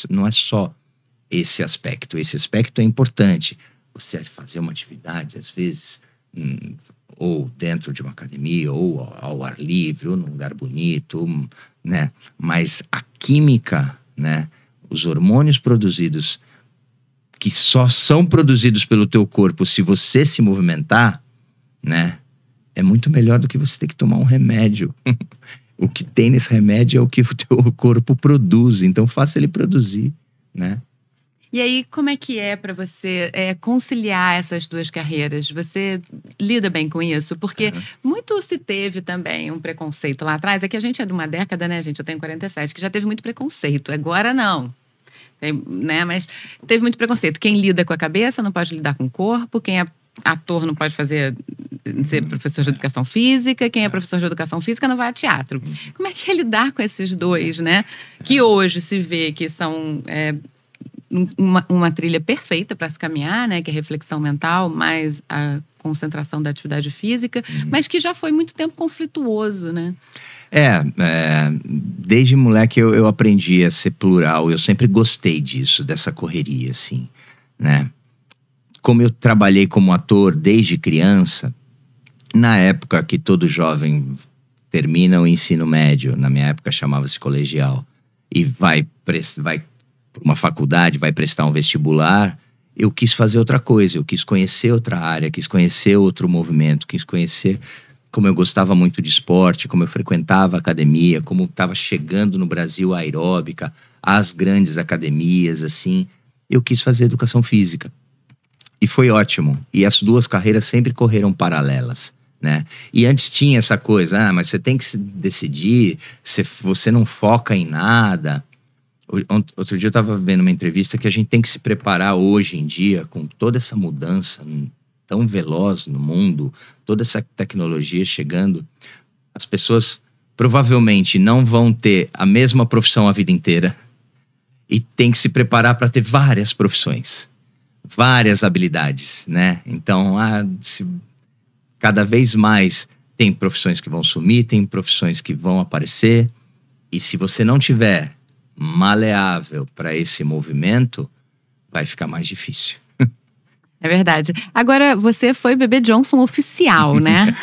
não é só esse aspecto. Esse aspecto é importante. Você fazer uma atividade, às vezes, ou dentro de uma academia, ou ao ar livre, ou num lugar bonito, né? Mas a química, né? Os hormônios produzidos, que só são produzidos pelo teu corpo se você se movimentar, né? É muito melhor do que você ter que tomar um remédio. O que tem nesse remédio é o que o teu corpo produz, então faça ele produzir, né? E aí, como é que é para você conciliar essas duas carreiras? Você lida bem com isso? Porque muito se teve também um preconceito lá atrás. É que a gente é de uma década, né, gente? Eu tenho 47, que já teve muito preconceito. Agora não. Né? Mas teve muito preconceito. Quem lida com a cabeça não pode lidar com o corpo. Quem é ator não pode ser professor de educação física. Quem é professor de educação física não vai a teatro. Como é que é lidar com esses dois, né? Que hoje se vê que são... uma trilha perfeita para se caminhar, né? Que é a reflexão mental, mais a concentração da atividade física, mas que já foi muito tempo conflituoso, né? Desde moleque eu aprendi a ser plural. Eu sempre gostei disso, dessa correria, assim, né? Como eu trabalhei como ator desde criança, na época que todo jovem termina o ensino médio, na minha época chamava-se colegial, e vai para uma faculdade, vai prestar um vestibular, eu quis fazer outra coisa, eu quis conhecer outra área, quis conhecer outro movimento, quis conhecer como eu gostava muito de esporte, como eu frequentava a academia, como estava chegando no Brasil a aeróbica, as grandes academias, assim, eu quis fazer educação física. E foi ótimo. E as duas carreiras sempre correram paralelas, né? E antes tinha essa coisa, mas você tem que se decidir, você não foca em nada. Outro dia eu estava vendo uma entrevista que a gente tem que se preparar hoje em dia, com toda essa mudança tão veloz no mundo, toda essa tecnologia chegando, as pessoas provavelmente não vão ter a mesma profissão a vida inteira e tem que se preparar para ter várias profissões, várias habilidades, né? Então, cada vez mais tem profissões que vão sumir, tem profissões que vão aparecer, e se você não tiver maleável para esse movimento, vai ficar mais difícil. É verdade. Agora, você foi Bebê Johnson oficial, né?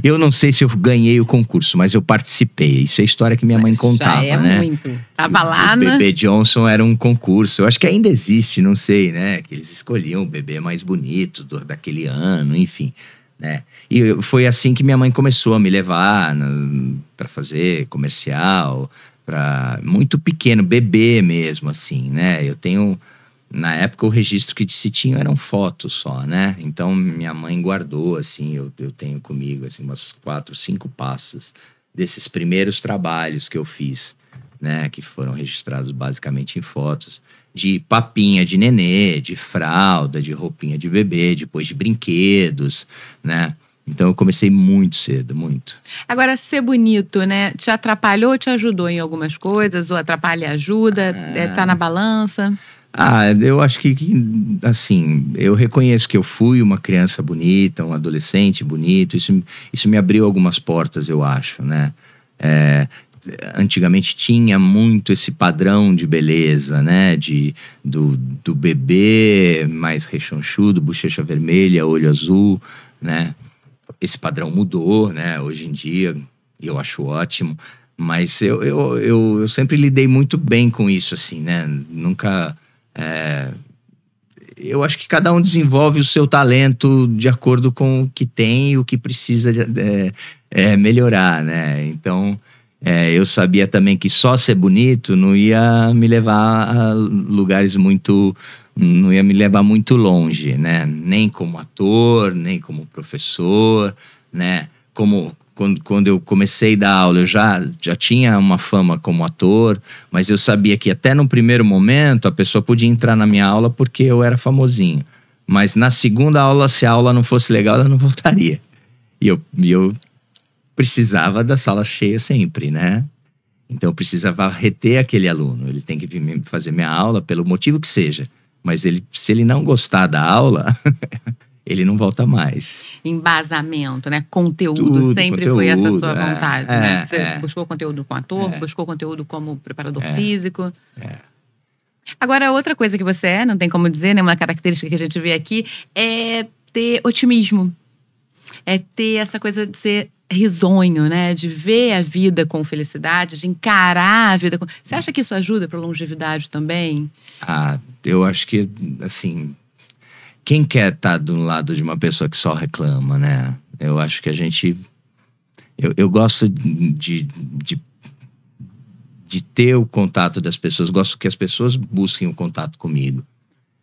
Eu não sei se eu ganhei o concurso, mas eu participei. Isso é a história que minha mãe contava, já é né? muito. Tava lá, o Bebê Johnson era um concurso. Eu acho que ainda existe, não sei, né? Que eles escolhiam o bebê mais bonito daquele ano, enfim, né? E foi assim que minha mãe começou a me levar para fazer comercial, muito pequeno, bebê mesmo, assim, né? Eu tenho... Na época, o registro que se tinha eram fotos só, né? Então, minha mãe guardou, assim, eu tenho comigo, assim, umas 4, 5 pastas desses primeiros trabalhos que eu fiz, né? Que foram registrados basicamente em fotos. De papinha de nenê, de fralda, de roupinha de bebê, depois de brinquedos, né? Então, eu comecei muito cedo, muito. Agora, ser bonito, né? Te atrapalhou ou te ajudou em algumas coisas? Ou atrapalha e ajuda? Tá na balança? Eu acho que, assim, eu reconheço que eu fui uma criança bonita, um adolescente bonito. Isso me abriu algumas portas, eu acho, né? Antigamente tinha muito esse padrão de beleza, né? Do bebê mais rechonchudo, bochecha vermelha, olho azul, né? Esse padrão mudou, né? Hoje em dia, eu acho ótimo. Mas eu sempre lidei muito bem com isso, assim, né? Nunca... eu acho que cada um desenvolve o seu talento de acordo com o que tem e o que precisa melhorar, né? Então, eu sabia também que só ser bonito não ia me levar a lugares muito... Não ia me levar muito longe, né? Nem como ator, nem como professor, né? Quando eu comecei a dar aula, eu já tinha uma fama como ator, mas eu sabia que até no primeiro momento a pessoa podia entrar na minha aula porque eu era famosinho. Mas na segunda aula, se a aula não fosse legal, ela não voltaria. E eu precisava da sala cheia sempre, né? Então eu precisava reter aquele aluno. Ele tem que vir fazer minha aula pelo motivo que seja. Mas se ele não gostar da aula... ele não volta mais. Embasamento, né? Conteúdo, sempre foi essa sua vontade, né? Você buscou conteúdo como ator, buscou conteúdo como preparador físico. Agora, outra coisa que você não tem como dizer, né? Uma característica que a gente vê aqui é ter otimismo. É ter essa coisa de ser risonho, né? De ver a vida com felicidade, de encarar a vida com... Você acha que isso ajuda para a longevidade também? Eu acho que, assim... Quem quer estar do lado de uma pessoa que só reclama, né? Eu acho que a gente... Eu gosto de ter o contato das pessoas. Gosto que as pessoas busquem o contato comigo.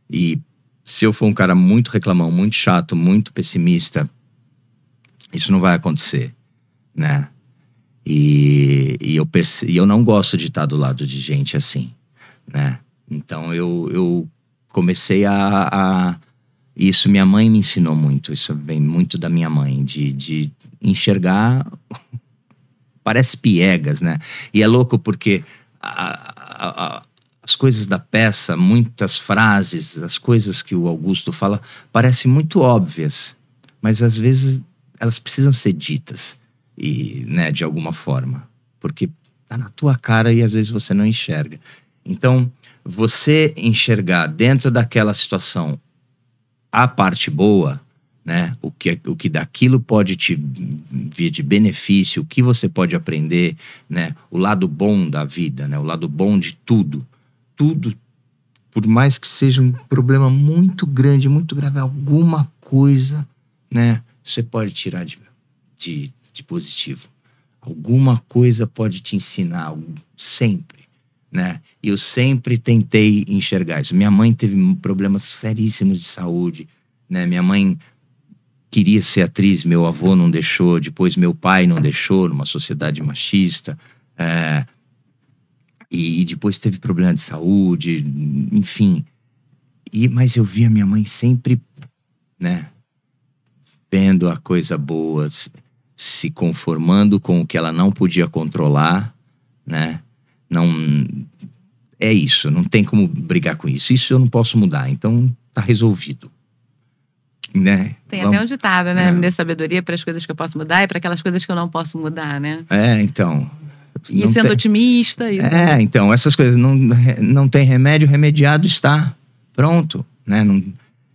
E se eu for um cara muito reclamão, muito chato, muito pessimista, isso não vai acontecer, né? E eu não gosto de estar do lado de gente assim, né? Então eu comecei isso minha mãe me ensinou muito. Isso vem muito da minha mãe, de enxergar... Parece piegas, né? E é louco porque as coisas da peça, muitas frases, as coisas que o Augusto fala, parecem muito óbvias. Mas às vezes elas precisam ser ditas, né, de alguma forma. Porque tá na tua cara e às vezes você não enxerga. Então, você enxergar dentro daquela situação a parte boa, né? O que daquilo pode te vir de benefício, o que você pode aprender, né? O lado bom da vida, né? O lado bom de tudo. Tudo, por mais que seja um problema muito grande, muito grave, alguma coisa, né? Você pode tirar de positivo. Alguma coisa pode te ensinar, sempre, né? E eu sempre tentei enxergar isso. Minha mãe teve problemas seríssimos de saúde, né? Minha mãe queria ser atriz, meu avô não deixou, depois meu pai não deixou, numa sociedade machista, e depois teve problema de saúde, enfim. Mas eu via minha mãe sempre, né, vendo a coisa boa, se conformando com o que ela não podia controlar, né? Não, é isso, não tem como brigar com isso. Isso eu não posso mudar, então tá resolvido. Né? Tem até um ditado, né? Me dê sabedoria para as coisas que eu posso mudar e para aquelas coisas que eu não posso mudar, né? Então. E sendo otimista. Isso, então, essas coisas. Não tem remédio, remediado está. Pronto, né?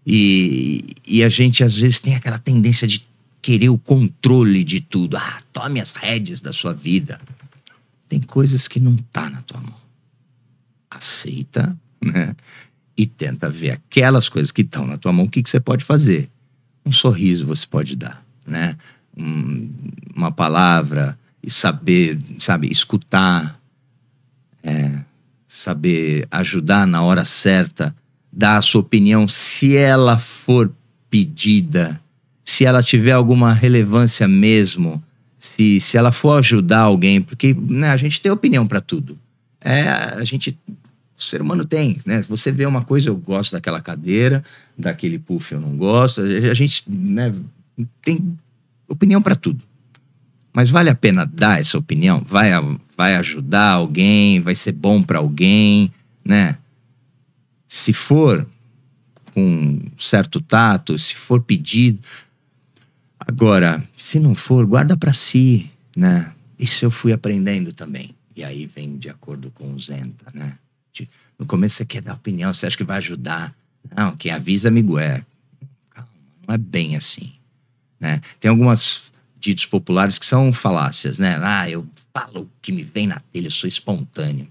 E a gente, às vezes, tem aquela tendência de querer o controle de tudo. Tome as rédeas da sua vida. Tem coisas que não tá na tua mão. Aceita, né? E tenta ver aquelas coisas que estão na tua mão, o que você pode fazer. Um sorriso você pode dar, né? Uma palavra, e saber, sabe, escutar, saber ajudar na hora certa, dar a sua opinião, se ela for pedida, se ela tiver alguma relevância mesmo, se ela for ajudar alguém, porque, né, a gente tem opinião para tudo. O ser humano tem, né? Você vê uma coisa, eu gosto daquela cadeira, daquele puff eu não gosto. A gente, né, tem opinião para tudo. Mas vale a pena dar essa opinião? Vai ajudar alguém? Vai ser bom para alguém, né? Se for com certo tato, se for pedido. Agora, se não for, guarda para si, né? Isso eu fui aprendendo também. E aí vem de acordo com o Zenta, né? No começo você quer dar opinião, você acha que vai ajudar. Não, quem avisa, amigo é. Calma, não é bem assim, né? Tem algumas ditos populares que são falácias, né? Eu falo o que me vem na telha, eu sou espontâneo.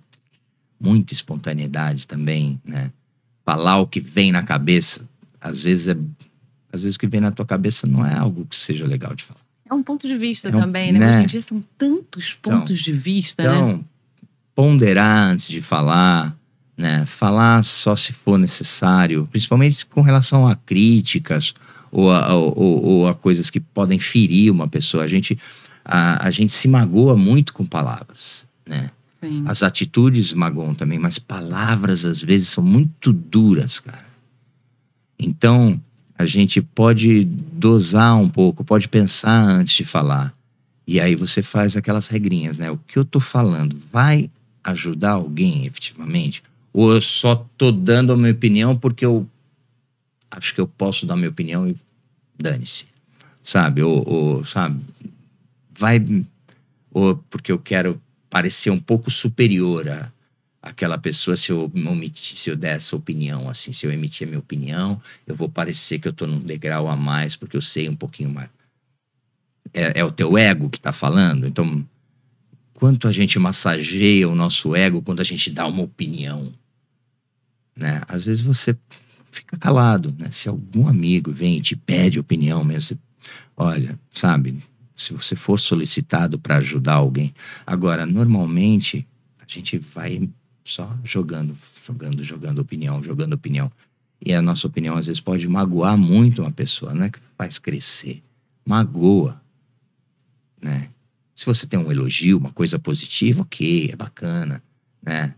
Muita espontaneidade também, né? Falar o que vem na cabeça, às vezes o que vem na tua cabeça não é algo que seja legal de falar. É um ponto de vista também, né? Hoje em dia são tantos pontos de vista, né? Ponderar antes de falar, né? Falar só se for necessário, principalmente com relação a críticas ou a coisas que podem ferir uma pessoa. A gente se magoa muito com palavras, né? Sim. As atitudes magoam também, mas palavras às vezes são muito duras, cara. Então, a gente pode dosar um pouco, pode pensar antes de falar. E aí você faz aquelas regrinhas, né? O que eu tô falando vai ajudar alguém efetivamente? Ou eu só tô dando a minha opinião porque eu acho que eu posso dar a minha opinião e dane-se, sabe? Sabe? Ou porque eu quero parecer um pouco superior àquela pessoa se eu der essa opinião, assim. Se eu emitir a minha opinião, eu vou parecer que eu tô num degrau a mais porque eu sei um pouquinho mais. É o teu ego que tá falando? Então, quanto a gente massageia o nosso ego quando a gente dá uma opinião, né? Às vezes você fica calado, né? Se algum amigo vem e te pede opinião mesmo, você, olha, sabe, se você for solicitado para ajudar alguém. Agora, normalmente, a gente vai só jogando opinião. E a nossa opinião, às vezes, pode magoar muito uma pessoa, não é que faz crescer, magoa, né? Se você tem um elogio, uma coisa positiva, ok, é bacana, né?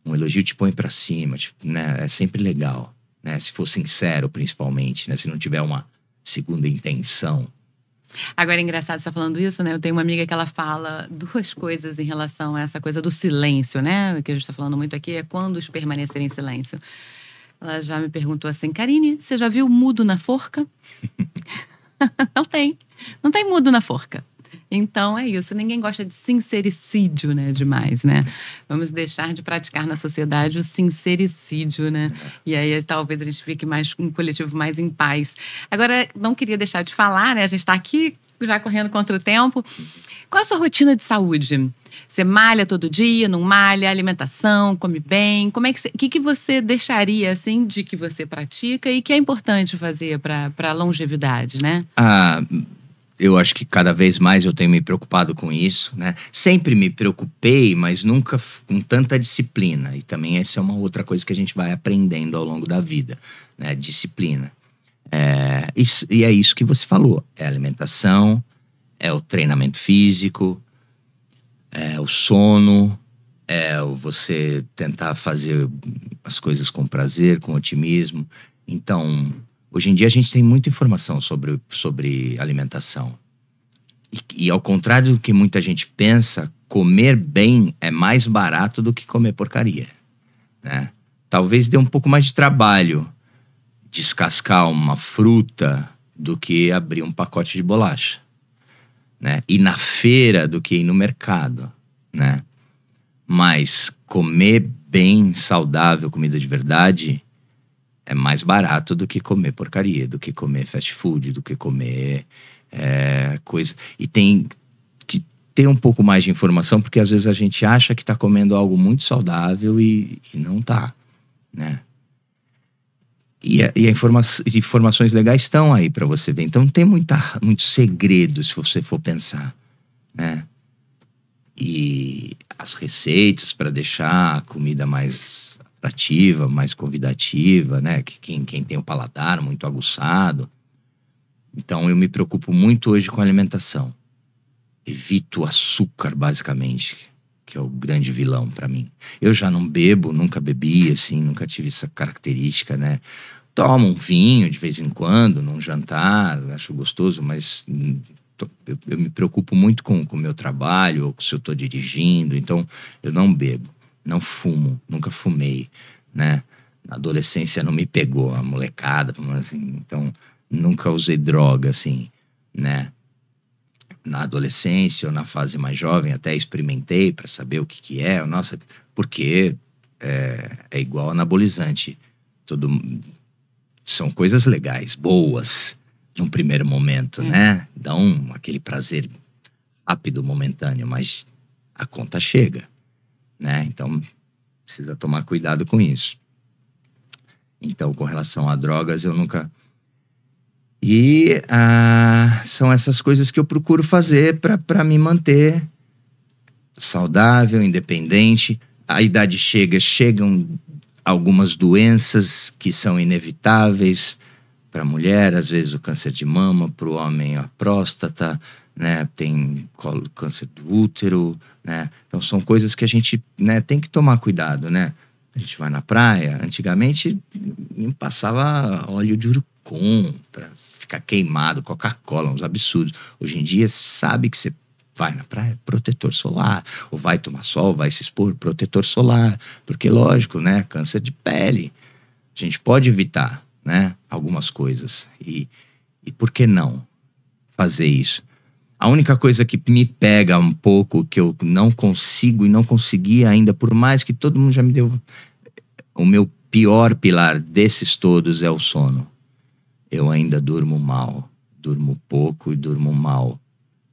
Um elogio te põe pra cima, né? É sempre legal, né? Se for sincero, principalmente, né? Se não tiver uma segunda intenção. Agora é engraçado você tá falando isso, né? Eu tenho uma amiga que ela fala duas coisas em relação a essa coisa do silêncio, né? O que a gente tá falando muito aqui é quando permanecer em silêncio. Ela já me perguntou assim, Karine, você já viu mudo na forca? Não tem mudo na forca. Então é isso, ninguém gosta de sincericídio, né, demais, né? Vamos deixar de praticar na sociedade o sincericídio, né? E aí talvez a gente fique um coletivo mais em paz. Agora, não queria deixar de falar, né? A gente está aqui já correndo contra o tempo. Qual é a sua rotina de saúde? Você malha todo dia, não malha? Alimentação, come bem? Como é que você deixaria, assim, de que você pratica e que é importante fazer para a longevidade, né? eu acho que cada vez mais eu tenho me preocupado com isso, né? Sempre me preocupei, mas nunca com tanta disciplina. E também essa é uma outra coisa que a gente vai aprendendo ao longo da vida, né? Disciplina. E é isso que você falou. É a alimentação, é o treinamento físico, é o sono, é o você tentar fazer as coisas com prazer, com otimismo. Então, hoje em dia a gente tem muita informação sobre alimentação. E ao contrário do que muita gente pensa, comer bem é mais barato do que comer porcaria, né? Talvez dê um pouco mais de trabalho descascar uma fruta do que abrir um pacote de bolacha, né? Ir na feira do que ir no mercado, né? Mas comer bem, saudável, comida de verdade, é mais barato do que comer porcaria, do que comer fast food, do que comer coisa. E tem que ter um pouco mais de informação, porque às vezes a gente acha que está comendo algo muito saudável e não tá, né? E informações legais estão aí para você ver. Então não tem muito segredo, se você for pensar, né? E as receitas para deixar a comida mais atrativa, mais convidativa, né? Quem tem o paladar muito aguçado. Então eu me preocupo muito hoje com a alimentação. Evito o açúcar, basicamente, que é o grande vilão para mim. Eu já não bebo, nunca bebi, assim, nunca tive essa característica, né? Tomo um vinho de vez em quando, num jantar, acho gostoso, mas eu me preocupo muito com o meu trabalho, ou se eu tô dirigindo, então eu não bebo, não fumo, nunca fumei, né? Na adolescência não me pegou, a molecada, assim, então nunca usei droga, assim, né? Na adolescência ou na fase mais jovem até experimentei para saber o que é, nossa, porque é igual anabolizante. São coisas legais, boas, num primeiro momento, né? Dão aquele prazer rápido, momentâneo, mas a conta chega, né? Então, precisa tomar cuidado com isso. Então, com relação a drogas, eu nunca... E são essas coisas que eu procuro fazer para me manter saudável, independente. A idade chegam algumas doenças que são inevitáveis para a mulher, às vezes o câncer de mama, para o homem a próstata, né? Tem câncer do útero, né? Então são coisas que a gente, né, tem que tomar cuidado, né? A gente vai na praia, antigamente me passava óleo de urucum para ficar queimado, Coca-Cola, uns absurdos. Hoje em dia, sabe que você vai na praia, protetor solar, ou vai tomar sol, vai se expor, protetor solar, porque lógico, né, câncer de pele, a gente pode evitar, né, algumas coisas, e por que não fazer isso? A única coisa que me pega um pouco, que eu não consigo e não consegui ainda, por mais que todo mundo já me deu, o meu pior pilar desses todos é o sono. Eu ainda durmo mal, durmo pouco e durmo mal.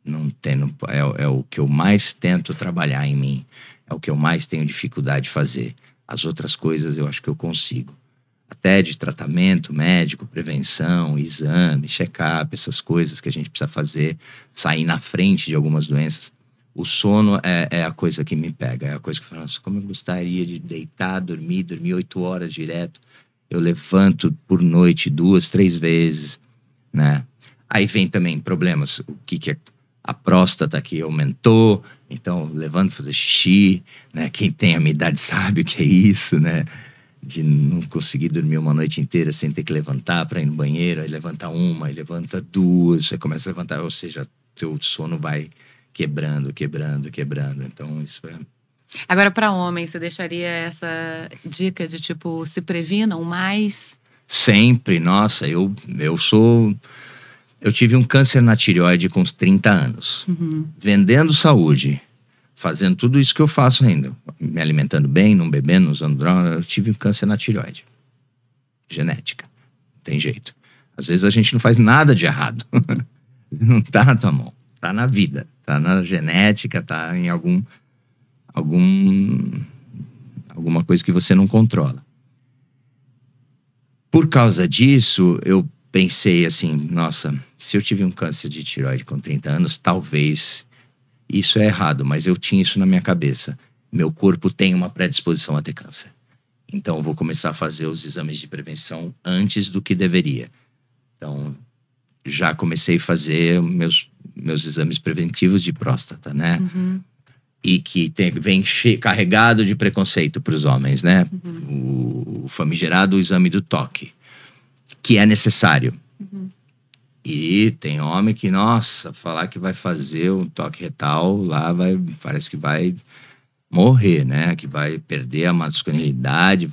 Não tendo, é o que eu mais tento trabalhar em mim, é o que eu mais tenho dificuldade de fazer. As outras coisas eu acho que eu consigo. Até de tratamento médico, prevenção, exame, check-up, essas coisas que a gente precisa fazer, sair na frente de algumas doenças. O sono é a coisa que me pega, é a coisa que eu falo, nossa, como eu gostaria de deitar, dormir 8 horas direto. Eu levanto por noite 2, 3 vezes, né? Aí vem também problemas, o que é a próstata que aumentou, então levanto fazer xixi, né? Quem tem a minha idade sabe o que é isso, né? De não conseguir dormir uma noite inteira sem ter que levantar para ir no banheiro, aí levanta uma, aí levanta 2, aí começa a levantar, ou seja, teu sono vai quebrando. Então isso é... Agora, para homem, você deixaria essa dica de tipo, se previnam mais? Sempre, nossa, eu tive um câncer na tireoide com uns 30 anos. Vendendo saúde, fazendo tudo isso que eu faço ainda. Me alimentando bem, não bebendo, não usando droga. Eu tive um câncer na tireoide. Genética. Não tem jeito. Às vezes a gente não faz nada de errado. Não tá na tua mão. Tá na vida. Tá na genética, tá em alguma coisa que você não controla. Por causa disso, eu pensei assim, nossa, se eu tive um câncer de tireoide com 30 anos, talvez isso é errado, mas eu tinha isso na minha cabeça. Meu corpo tem uma predisposição a ter câncer. Então, eu vou começar a fazer os exames de prevenção antes do que deveria. Então, já comecei a fazer meus exames preventivos de próstata, né? E que vem carregado de preconceito para os homens, né? O famigerado exame do toque, que é necessário. E tem homem que, nossa, falar que vai fazer um toque retal lá, parece que vai morrer, né? Que vai perder a masculinidade,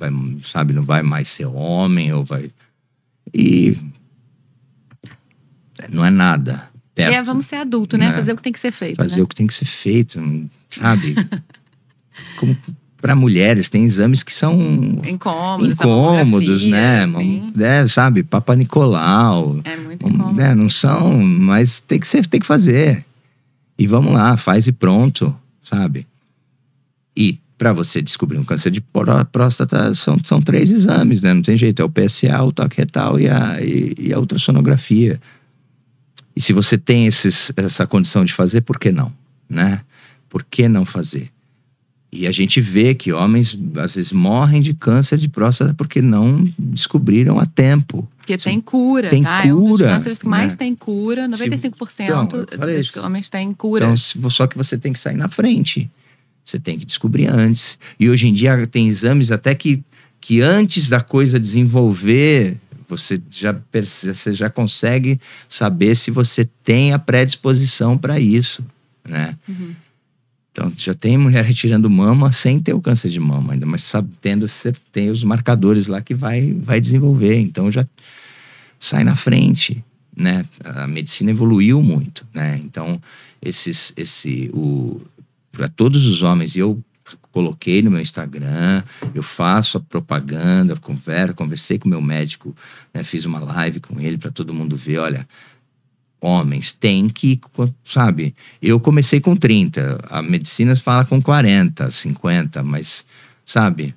sabe, não vai mais ser homem, ou vai... E não é nada. Vamos ser adulto, né? Fazer o que tem que ser feito. Fazer o que tem que ser feito, sabe? Como para mulheres, tem exames que são incômodos, né? Sabe? Papa Nicolau. É muito incômodo. Não são, mas tem que fazer. E vamos lá, faz e pronto, sabe? E para você descobrir um câncer de próstata, são 3 exames, né? Não tem jeito, é o PSA, o toque retal e a ultrassonografia. E se você tem essa condição de fazer, por que não? Né? Por que não fazer? E a gente vê que homens, às vezes, morrem de câncer de próstata porque não descobriram a tempo. Porque tem cura, tem tá? Cura, é um dos cânceres que mais né? tem cura. 95% dos homens têm cura. Então, só que você tem que sair na frente. Você tem que descobrir antes. E hoje em dia tem exames até que antes da coisa desenvolver... Você já consegue saber se você tem a predisposição para isso, né? Então, já tem mulher retirando mama sem ter o câncer de mama ainda, mas sabendo que você tem os marcadores lá que vai desenvolver. Então, já sai na frente, né? A medicina evoluiu muito, né? Então, para todos os homens, e eu coloquei no meu Instagram, eu faço a propaganda, conversei com o meu médico, né, fiz uma live com ele para todo mundo ver, olha, homens tem que, sabe, eu comecei com 30, a medicina fala com 40, 50, mas, sabe,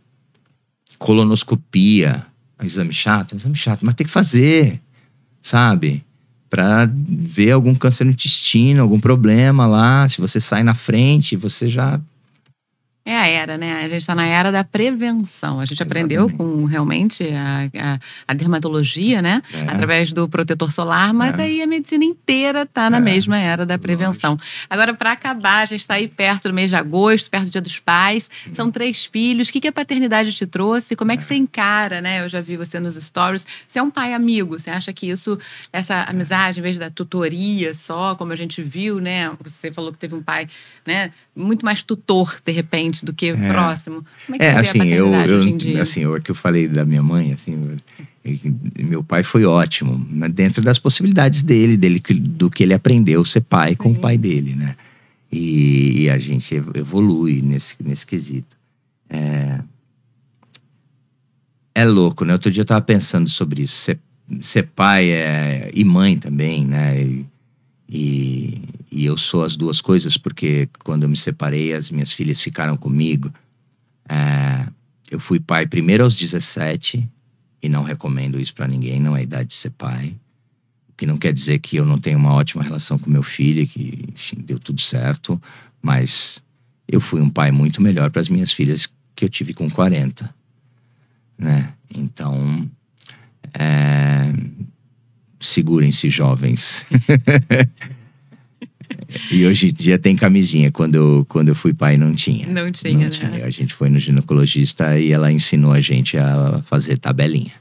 colonoscopia, exame chato, mas tem que fazer, sabe, para ver algum câncer no intestino, algum problema lá, se você sai na frente, você já... É a era, né? A gente está na era da prevenção. A gente aprendeu com realmente a dermatologia, né? Através do protetor solar, mas aí a medicina inteira está na mesma era da prevenção. Lógico. Agora, para acabar, a gente está aí perto do mês de agosto, perto do Dia dos Pais. São 3 filhos. O que a paternidade te trouxe? Como é que você encara, né? Eu já vi você nos stories. Você é um pai amigo? Você acha que essa amizade, em vez da tutoria só, como a gente viu, né? Você falou que teve um pai, né? Muito mais tutor, de repente, do que próximo. Como é que você vê a paternidade hoje em dia? Assim, o que eu falei da minha mãe, assim, meu pai foi ótimo, dentro das possibilidades dele do que ele aprendeu ser pai com o pai dele, né? E a gente evolui nesse quesito. É louco, né? Outro dia eu tava pensando sobre isso. Ser pai e mãe também, né? E eu sou as duas coisas, porque quando eu me separei, as minhas filhas ficaram comigo. Eu fui pai primeiro aos 17, e não recomendo isso pra ninguém, não é a idade de ser pai. O que não quer dizer que eu não tenho uma ótima relação com meu filho, que, enfim, deu tudo certo, mas eu fui um pai muito melhor para as minhas filhas que eu tive com 40, né? Então, segurem-se, jovens. E hoje em dia tem camisinha. Quando eu fui pai, não tinha. Não tinha. A gente foi no ginecologista e ela ensinou a gente a fazer tabelinha.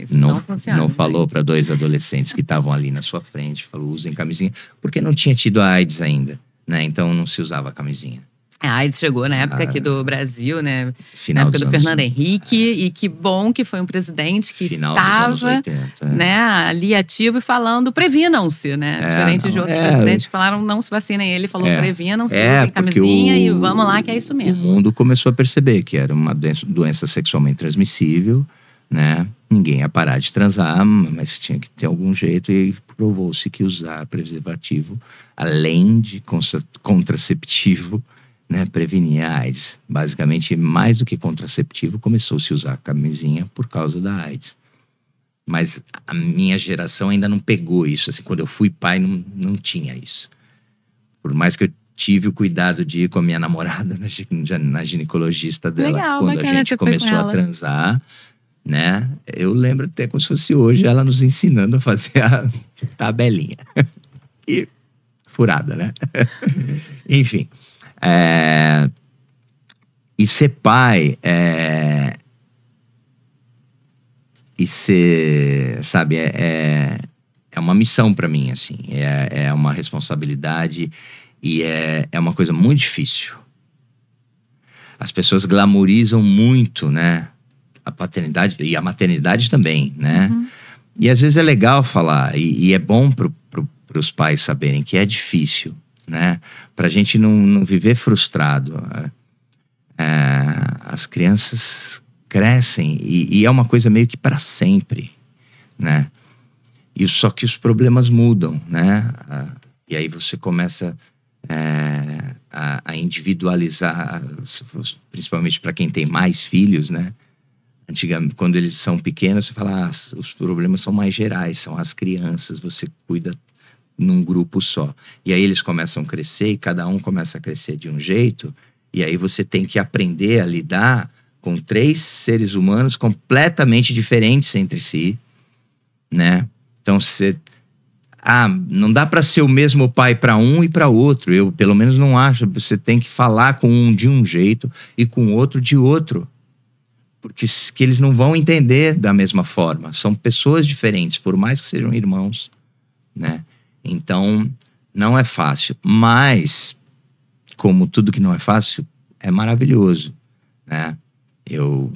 Isso não funciona. Não falou para 2 adolescentes que estavam ali na sua frente, falou, usem camisinha, porque não tinha tido a AIDS ainda, né? Então não se usava camisinha. A AIDS chegou na época aqui do Brasil, né? Final na época do Fernando Henrique. E que bom que foi um presidente que estava 80, né, ali ativo e falando, previnam-se, né? Diferente de outros presidentes que falaram, não se vacinem. Ele falou, previnam-se, usem camisinha e vamos lá, que é isso mesmo. O mundo começou a perceber que era uma doença sexualmente transmissível, né? Ninguém ia parar de transar, mas tinha que ter algum jeito, e provou-se que usar preservativo, além de contraceptivo, né, prevenir a AIDS. Basicamente, mais do que contraceptivo, começou-se a usar camisinha por causa da AIDS. Mas a minha geração ainda não pegou isso. Assim, quando eu fui pai, não tinha isso. Por mais que eu tive o cuidado de ir com a minha namorada na ginecologista dela, Legal, quando a bacana, gente você foi com começou a ela. transar, né? Eu lembro até como se fosse hoje, ela nos ensinando a fazer a tabelinha. E furada, né? Enfim. E ser pai e ser, sabe, é uma missão para mim, assim. É uma responsabilidade e é uma coisa muito difícil. As pessoas glamorizam muito, né? A paternidade e a maternidade também, né? Uhum. E às vezes é legal falar, e é bom pros pais saberem que é difícil, né? Pra gente não viver frustrado. As crianças crescem e é uma coisa meio que para sempre, né? E só que os problemas mudam, né? E aí você começa a individualizar, principalmente para quem tem mais filhos, né? Antigamente, quando eles são pequenos, você fala, os problemas são mais gerais, são as crianças, você cuida num grupo só. E aí eles começam a crescer e cada um começa a crescer de um jeito, e aí você tem que aprender a lidar com 3 seres humanos completamente diferentes entre si, né? Então você... não dá para ser o mesmo pai para um e para outro. Eu, pelo menos, não acho. Você tem que falar com um de um jeito e com o outro de outro. Porque que eles não vão entender da mesma forma. São pessoas diferentes, por mais que sejam irmãos, né? Então, não é fácil. Mas, como tudo que não é fácil, é maravilhoso, né? Eu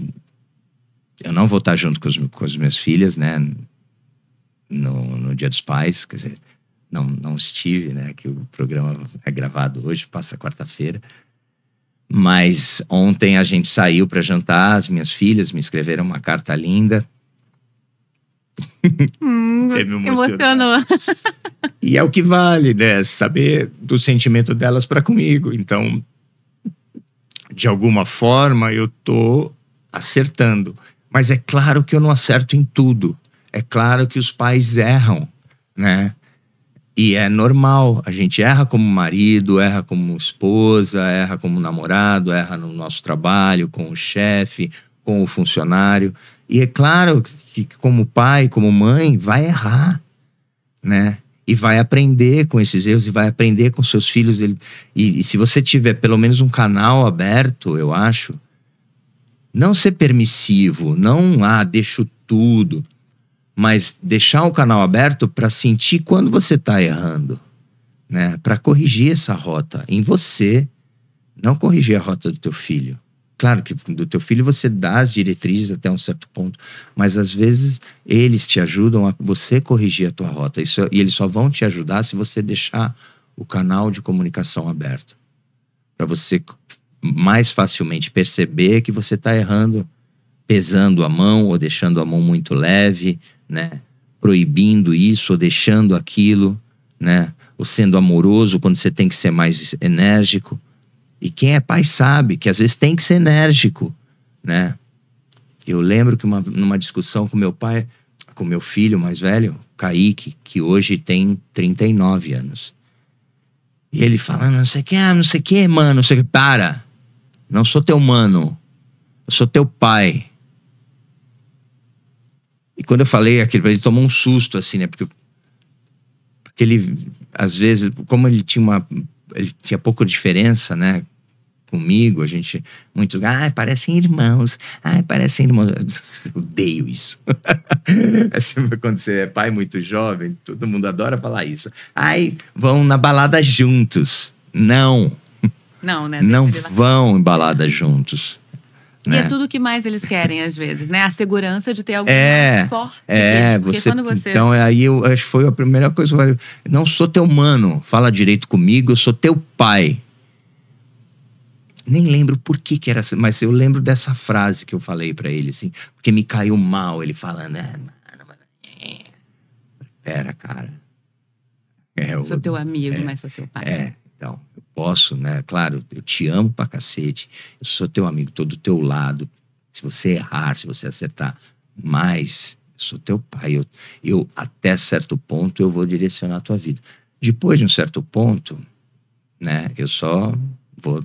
não vou estar junto com as minhas filhas, né? No Dia dos Pais, quer dizer, não estive, né? Que o programa é gravado hoje, passa quarta-feira. Mas ontem a gente saiu para jantar, as minhas filhas me escreveram uma carta linda. Me emocionou. E é o que vale, né? Saber do sentimento delas para comigo. Então, de alguma forma, eu tô acertando. Mas é claro que eu não acerto em tudo. É claro que os pais erram, né? E é normal, a gente erra como marido, erra como esposa, erra como namorado, erra no nosso trabalho, com o chefe, com o funcionário. E é claro que como pai, como mãe, vai errar, né? E vai aprender com esses erros, e vai aprender com seus filhos. E se você tiver pelo menos um canal aberto, eu acho, não ser permissivo, não, deixo tudo. Mas deixar o canal aberto para sentir quando você está errando, né? Para corrigir essa rota em você, não corrigir a rota do teu filho. Claro que do teu filho você dá as diretrizes até um certo ponto, mas às vezes eles te ajudam a você corrigir a tua rota. E eles só vão te ajudar se você deixar o canal de comunicação aberto. Para você mais facilmente perceber que você está errando, pesando a mão ou deixando a mão muito leve, né? Proibindo isso ou deixando aquilo, né? Ou sendo amoroso quando você tem que ser mais enérgico. E quem é pai sabe que às vezes tem que ser enérgico, né? Eu lembro que numa discussão com meu pai, com meu filho mais velho, Kaique, que hoje tem 39 anos. E ele falando, não sei o que, mano, não sei o que. Para! Não sou teu mano. Eu sou teu pai. E quando eu falei aquilo, ele tomou um susto, assim, né? Porque ele, às vezes, como ele tinha pouca diferença, né? Comigo, a gente muito... parecem irmãos. Parecem irmãos. Eu odeio isso. Assim, quando você é pai muito jovem, todo mundo adora falar isso. Vão na balada juntos. Não. Não, né? Não vão em balada juntos. E né? É tudo o que mais eles querem, às vezes, né? A segurança de ter alguém mais forte. Então, aí eu acho que foi a primeira coisa que eu falei. Não sou teu mano, fala direito comigo, eu sou teu pai. Nem lembro por que era assim, mas eu lembro dessa frase que eu falei pra ele, assim, porque me caiu mal, ele falando, pera, cara. Sou teu amigo, mas sou teu pai. Então, eu posso, né? Claro, eu te amo pra cacete. Eu sou teu amigo, tô do teu lado. Se você errar, se você acertar. Mas sou teu pai. Eu, até certo ponto, eu vou direcionar a tua vida. Depois de um certo ponto, né, eu só vou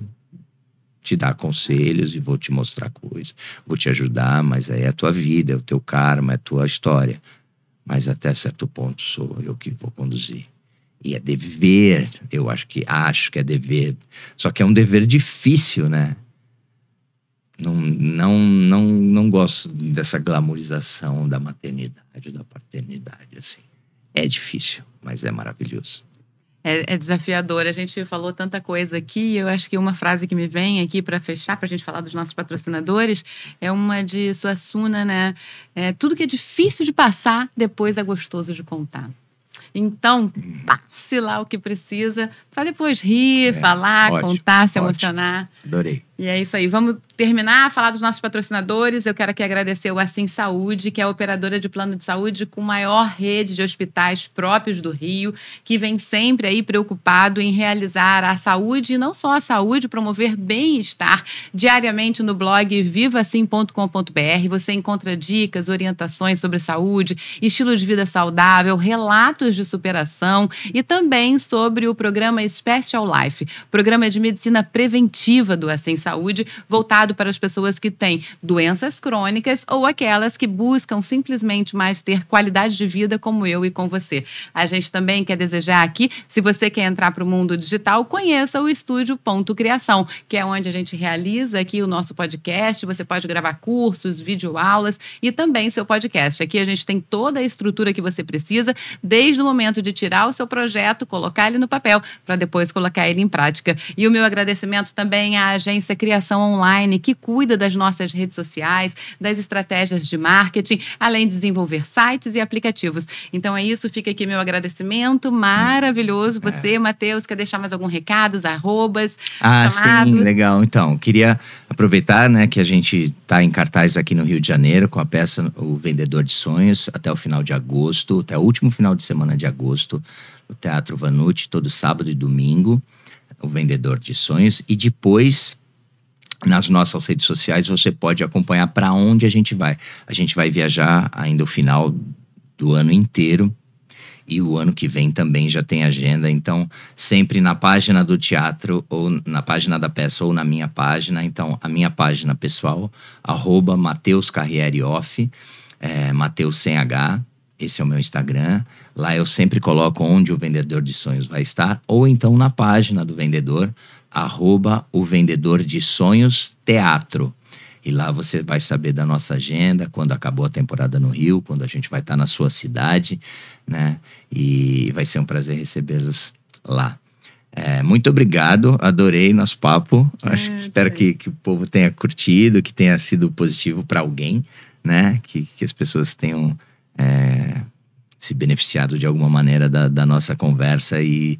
te dar conselhos e vou te mostrar coisas, vou te ajudar, mas aí é a tua vida, é o teu karma, é a tua história. Mas até certo ponto sou eu que vou conduzir. E é dever, eu acho que é dever. Só que é um dever difícil, né? Não gosto dessa glamorização da maternidade, da paternidade, assim. É difícil, mas é maravilhoso. É desafiador. A gente falou tanta coisa aqui. Eu acho que uma frase que me vem aqui para fechar, para a gente falar dos nossos patrocinadores, é uma de Suassuna, né? Tudo que é difícil de passar, depois é gostoso de contar. Então, passe lá o que precisa para depois rir, falar, ótimo, contar, se emocionar. Adorei. E é isso aí. Vamos terminar, falar dos nossos patrocinadores. Eu quero aqui agradecer o Assim Saúde, que é a operadora de plano de saúde com maior rede de hospitais próprios do Rio, que vem sempre aí preocupado em realizar a saúde, e não só a saúde, promover bem-estar. Diariamente no blog vivassim.com.br você encontra dicas, orientações sobre saúde, estilo de vida saudável, relatos de superação e também sobre o programa Special Life, programa de medicina preventiva do Assim Saúde, voltado para as pessoas que têm doenças crônicas ou aquelas que buscam simplesmente mais ter qualidade de vida, como eu e com você. A gente também quer desejar aqui, se você quer entrar para o mundo digital, conheça o Estúdio Ponto Criação, que é onde a gente realiza aqui o nosso podcast. Você pode gravar cursos, videoaulas e também seu podcast. Aqui a gente tem toda a estrutura que você precisa, desde o momento de tirar o seu projeto, colocar ele no papel, para depois colocar ele em prática. E o meu agradecimento também à agência Criação Online, que cuida das nossas redes sociais, das estratégias de marketing, além de desenvolver sites e aplicativos. Então é isso, fica aqui meu agradecimento maravilhoso. Você, Matheus, quer deixar mais algum recado, arrobas, chamados? Sim, legal. Então, queria aproveitar, né, que a gente está em cartaz aqui no Rio de Janeiro com a peça O Vendedor de Sonhos até o final de agosto, até o último final de semana de agosto, no Teatro Vanucci, todo sábado e domingo, O Vendedor de Sonhos. E depois, nas nossas redes sociais, você pode acompanhar para onde a gente vai. A gente vai viajar ainda o final do ano inteiro. E o ano que vem também já tem agenda. Então, sempre na página do teatro, ou na página da peça, ou na minha página. Então, a minha página pessoal, @MatheusCarrierioff, Matheus sem H. Esse é o meu Instagram. Lá eu sempre coloco onde o Vendedor de Sonhos vai estar. Ou então na página do vendedor, @o Vendedor de Sonhos Teatro. E lá você vai saber da nossa agenda, quando acabou a temporada no Rio, quando a gente vai estar na sua cidade, né? E vai ser um prazer recebê-los lá. Muito obrigado, adorei nosso papo. Espero que o povo tenha curtido, que tenha sido positivo para alguém, né? Que as pessoas tenham se beneficiado de alguma maneira da nossa conversa e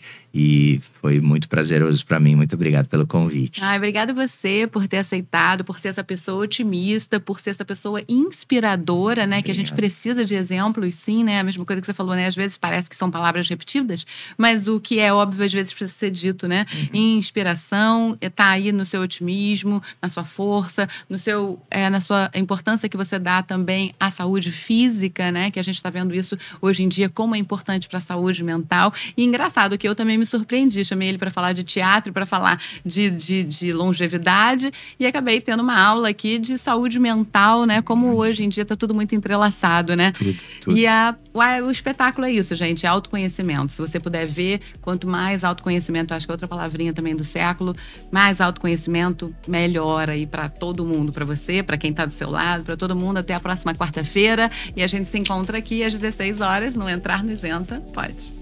foi muito prazeroso para mim. Muito obrigado pelo convite. Obrigado você por ter aceitado, por ser essa pessoa otimista, por ser essa pessoa inspiradora, né? Obrigado. Que a gente precisa de exemplos, sim, né? A mesma coisa que você falou, né? Às vezes parece que são palavras repetidas, mas o que é óbvio às vezes precisa ser dito, né? Inspiração tá aí no seu otimismo, na sua força, na sua importância que você dá também à saúde física, né? Que a gente está vendo isso hoje em dia, como é importante para a saúde mental. E engraçado que eu também me surpreendi. Chamei ele para falar de teatro, para falar de longevidade e acabei tendo uma aula aqui de saúde mental, né? Como hoje em dia está tudo muito entrelaçado, né? Tudo. E o espetáculo é isso, gente, é autoconhecimento. Se você puder ver, quanto mais autoconhecimento, acho que é outra palavrinha também do século, mais autoconhecimento, melhor aí para todo mundo, para você, para quem está do seu lado, para todo mundo. Até a próxima quarta-feira e a gente se encontra aqui às 16 horas no Entrar no Isenta. Pode.